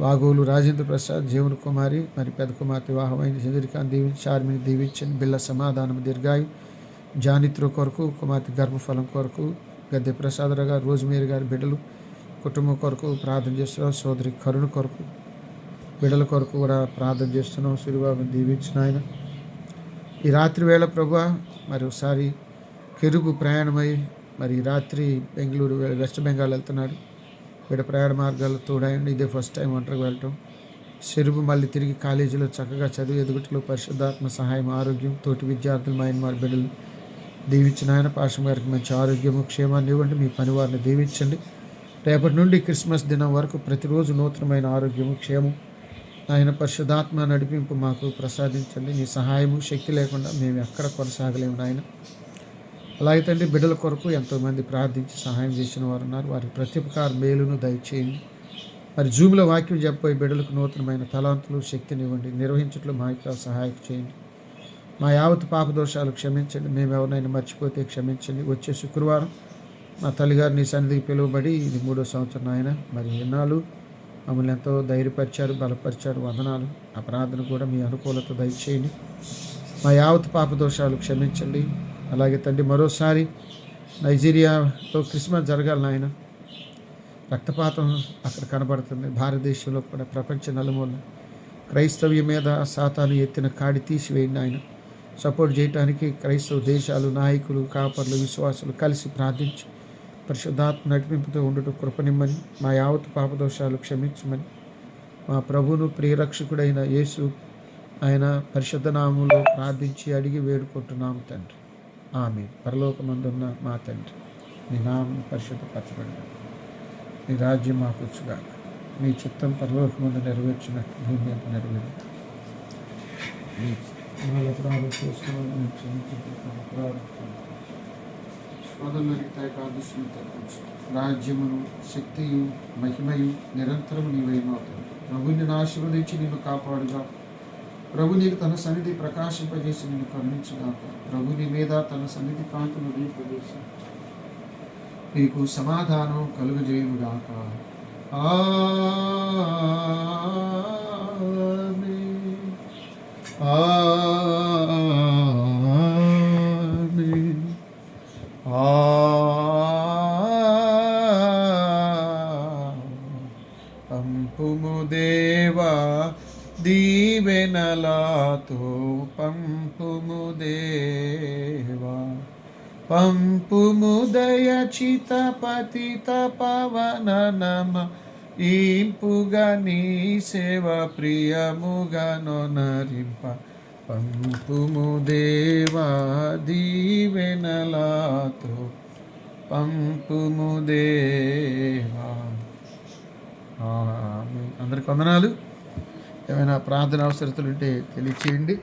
వాగోలు రాజేంద్ర ప్రసాద్, జీవన్ కుమారి, మరి పెద్ద కుమార్తె వివాహమైంది చంద్రికాన్ని దీవించి, చార్మిని దీవించండి, బిళ్ళ సమాధానం దీర్ఘాయు, జానిత్రు కొరకు, కుమార్తె గర్భఫలం కొరకు, గద్దె ప్రసాదరావు గారు, రోజ్మేరీ గారి బిడ్డలు కుటుంబం కొరకు ప్రార్థన చేస్తున్నాం. సోదరి కరుణ కొరకు, బిడ్డల కొరకు కూడా ప్రార్థన చేస్తున్నాం. సూర్యబాబుని దీవించిన ఆయన ఈ రాత్రి వేళ ప్రభువా మరి ఒకసారి కెరుబు ప్రయాణమై మరి రాత్రి బెంగళూరు వెస్ట్ బెంగాల్ వెళ్తున్నాడు. వీడ ప్రయాణ మార్గాలు తోడాయండి. ఇదే ఫస్ట్ టైం ఒంటరికి వెళ్ళటం. చెరుపు మళ్ళీ తిరిగి కాలేజీలో చక్కగా చదివి ఎదుగుటలో పరిశుద్ధాత్మ సహాయం, ఆరోగ్యం, తోటి విద్యార్థులు మా ఆయన బిడ్డలు దీవించిన ఆయన పాషం గారికి మంచి ఆరోగ్యము క్షేమాన్ని ఇవ్వండి. మీ పని వారిని దీవించండి. రేపటి నుండి క్రిస్మస్ దినం వరకు ప్రతిరోజు నూతనమైన ఆరోగ్యము క్షేమం ఆయన పరిశుద్ధాత్మ నడిపింపు మాకు ప్రసాదించండి. నీ సహాయము శక్తి లేకుండా మేము ఎక్కడ కొనసాగలేము నాయన. అలాగే తండ్రి బిడ్డల కొరకు ఎంతోమంది ప్రార్థించి సహాయం చేసిన వారు ఉన్నారు. వారి ప్రతి ఒక్క మేలును దయచేయండి. మరి జూమ్లో వాక్యం చెప్పబోయే బిడ్డలకు నూతనమైన తలాంతులు శక్తిని ఇవ్వండి. నిర్వహించట్లో మా యొక్క సహాయం చేయండి. మా యావత్ పాప దోషాలు క్షమించండి. మేము ఎవరినైనా మర్చిపోతే క్షమించండి. వచ్చే శుక్రవారం మా తల్లిగారు నీ సన్నిధికి పిలువబడి ఇది 3వ సంవత్సరం ఆయన. మరి ఎన్నాళ్ళు మమ్మల్ని ఎంతో ధైర్యపరిచారు, బలపరిచారు. వందనాలు. ఆ ప్రార్థన కూడా మీ అనుకూలత దయచేయండి. మా యావత్ పాప దోషాలు క్షమించండి. అలాగే తండ్రి మరోసారి నైజీరియాలో క్రిస్మస్ జరగాలి నాయన. రక్తపాతం అక్కడ కనబడుతుంది. భారతదేశంలో కూడా ప్రపంచ నలుమూల క్రైస్తవ్యం మీద సాతాను ఎత్తిన కాడి తీసివేయండి ఆయన. సపోర్ట్ చేయడానికి క్రైస్తవ దేశాలు, నాయకులు, కాపర్లు, విశ్వాసులు కలిసి ప్రార్థించి పరిశుద్ధాత్మ నడిపింపుతో ఉండటం కృపనిమ్మని, మా యావత్ పాపదోషాలు క్షమించమని మా ప్రభువును ప్రియరక్షకుడైన యేసు ఆయన పరిశుద్ధ నామములో ప్రార్థించి అడిగి వేడుకుంటున్నాము తండ్రి. ఆమేన్. పరలోకమందున్న మా తండ్రి, నీ నామం పరిశుద్ధపరచబడిన, నీ రాజ్యం మాకు వచ్చుగా, నీ చిత్తం పరలోకమందు నెరవేర్చినట్టు భూమి మీద నెరవేరు. రాజ్యమును, శక్తియు, మహిమయు నిరంతరము నీవైనవుతాయి. ప్రభుని ఆశీర్వదించి నిన్ను కాపాడుగా. ప్రభు నీకు తన సన్నిధి ప్రకాశింపజేసి నిన్ను కరుణించుగాక. ప్రభు నీ మీద తన సన్నిధి కాంతును దీపజేసి నీకు సమాధానం కలుగజేయుగాక. పంపుము దేవా దీవెనలాతో, పంపుము దేవా, పంపుము దయచిత పతిత పవన నమ ఇంపుగా నీ సేవ ప్రియముగా నొనరింప. పంపుము దేవా దీవెనలాతో, పంపుము దేవా. అందరికి వందనాలు. ఏమైనా ప్రార్థన అవసరతలు ఉంటే తెలియచేయండి.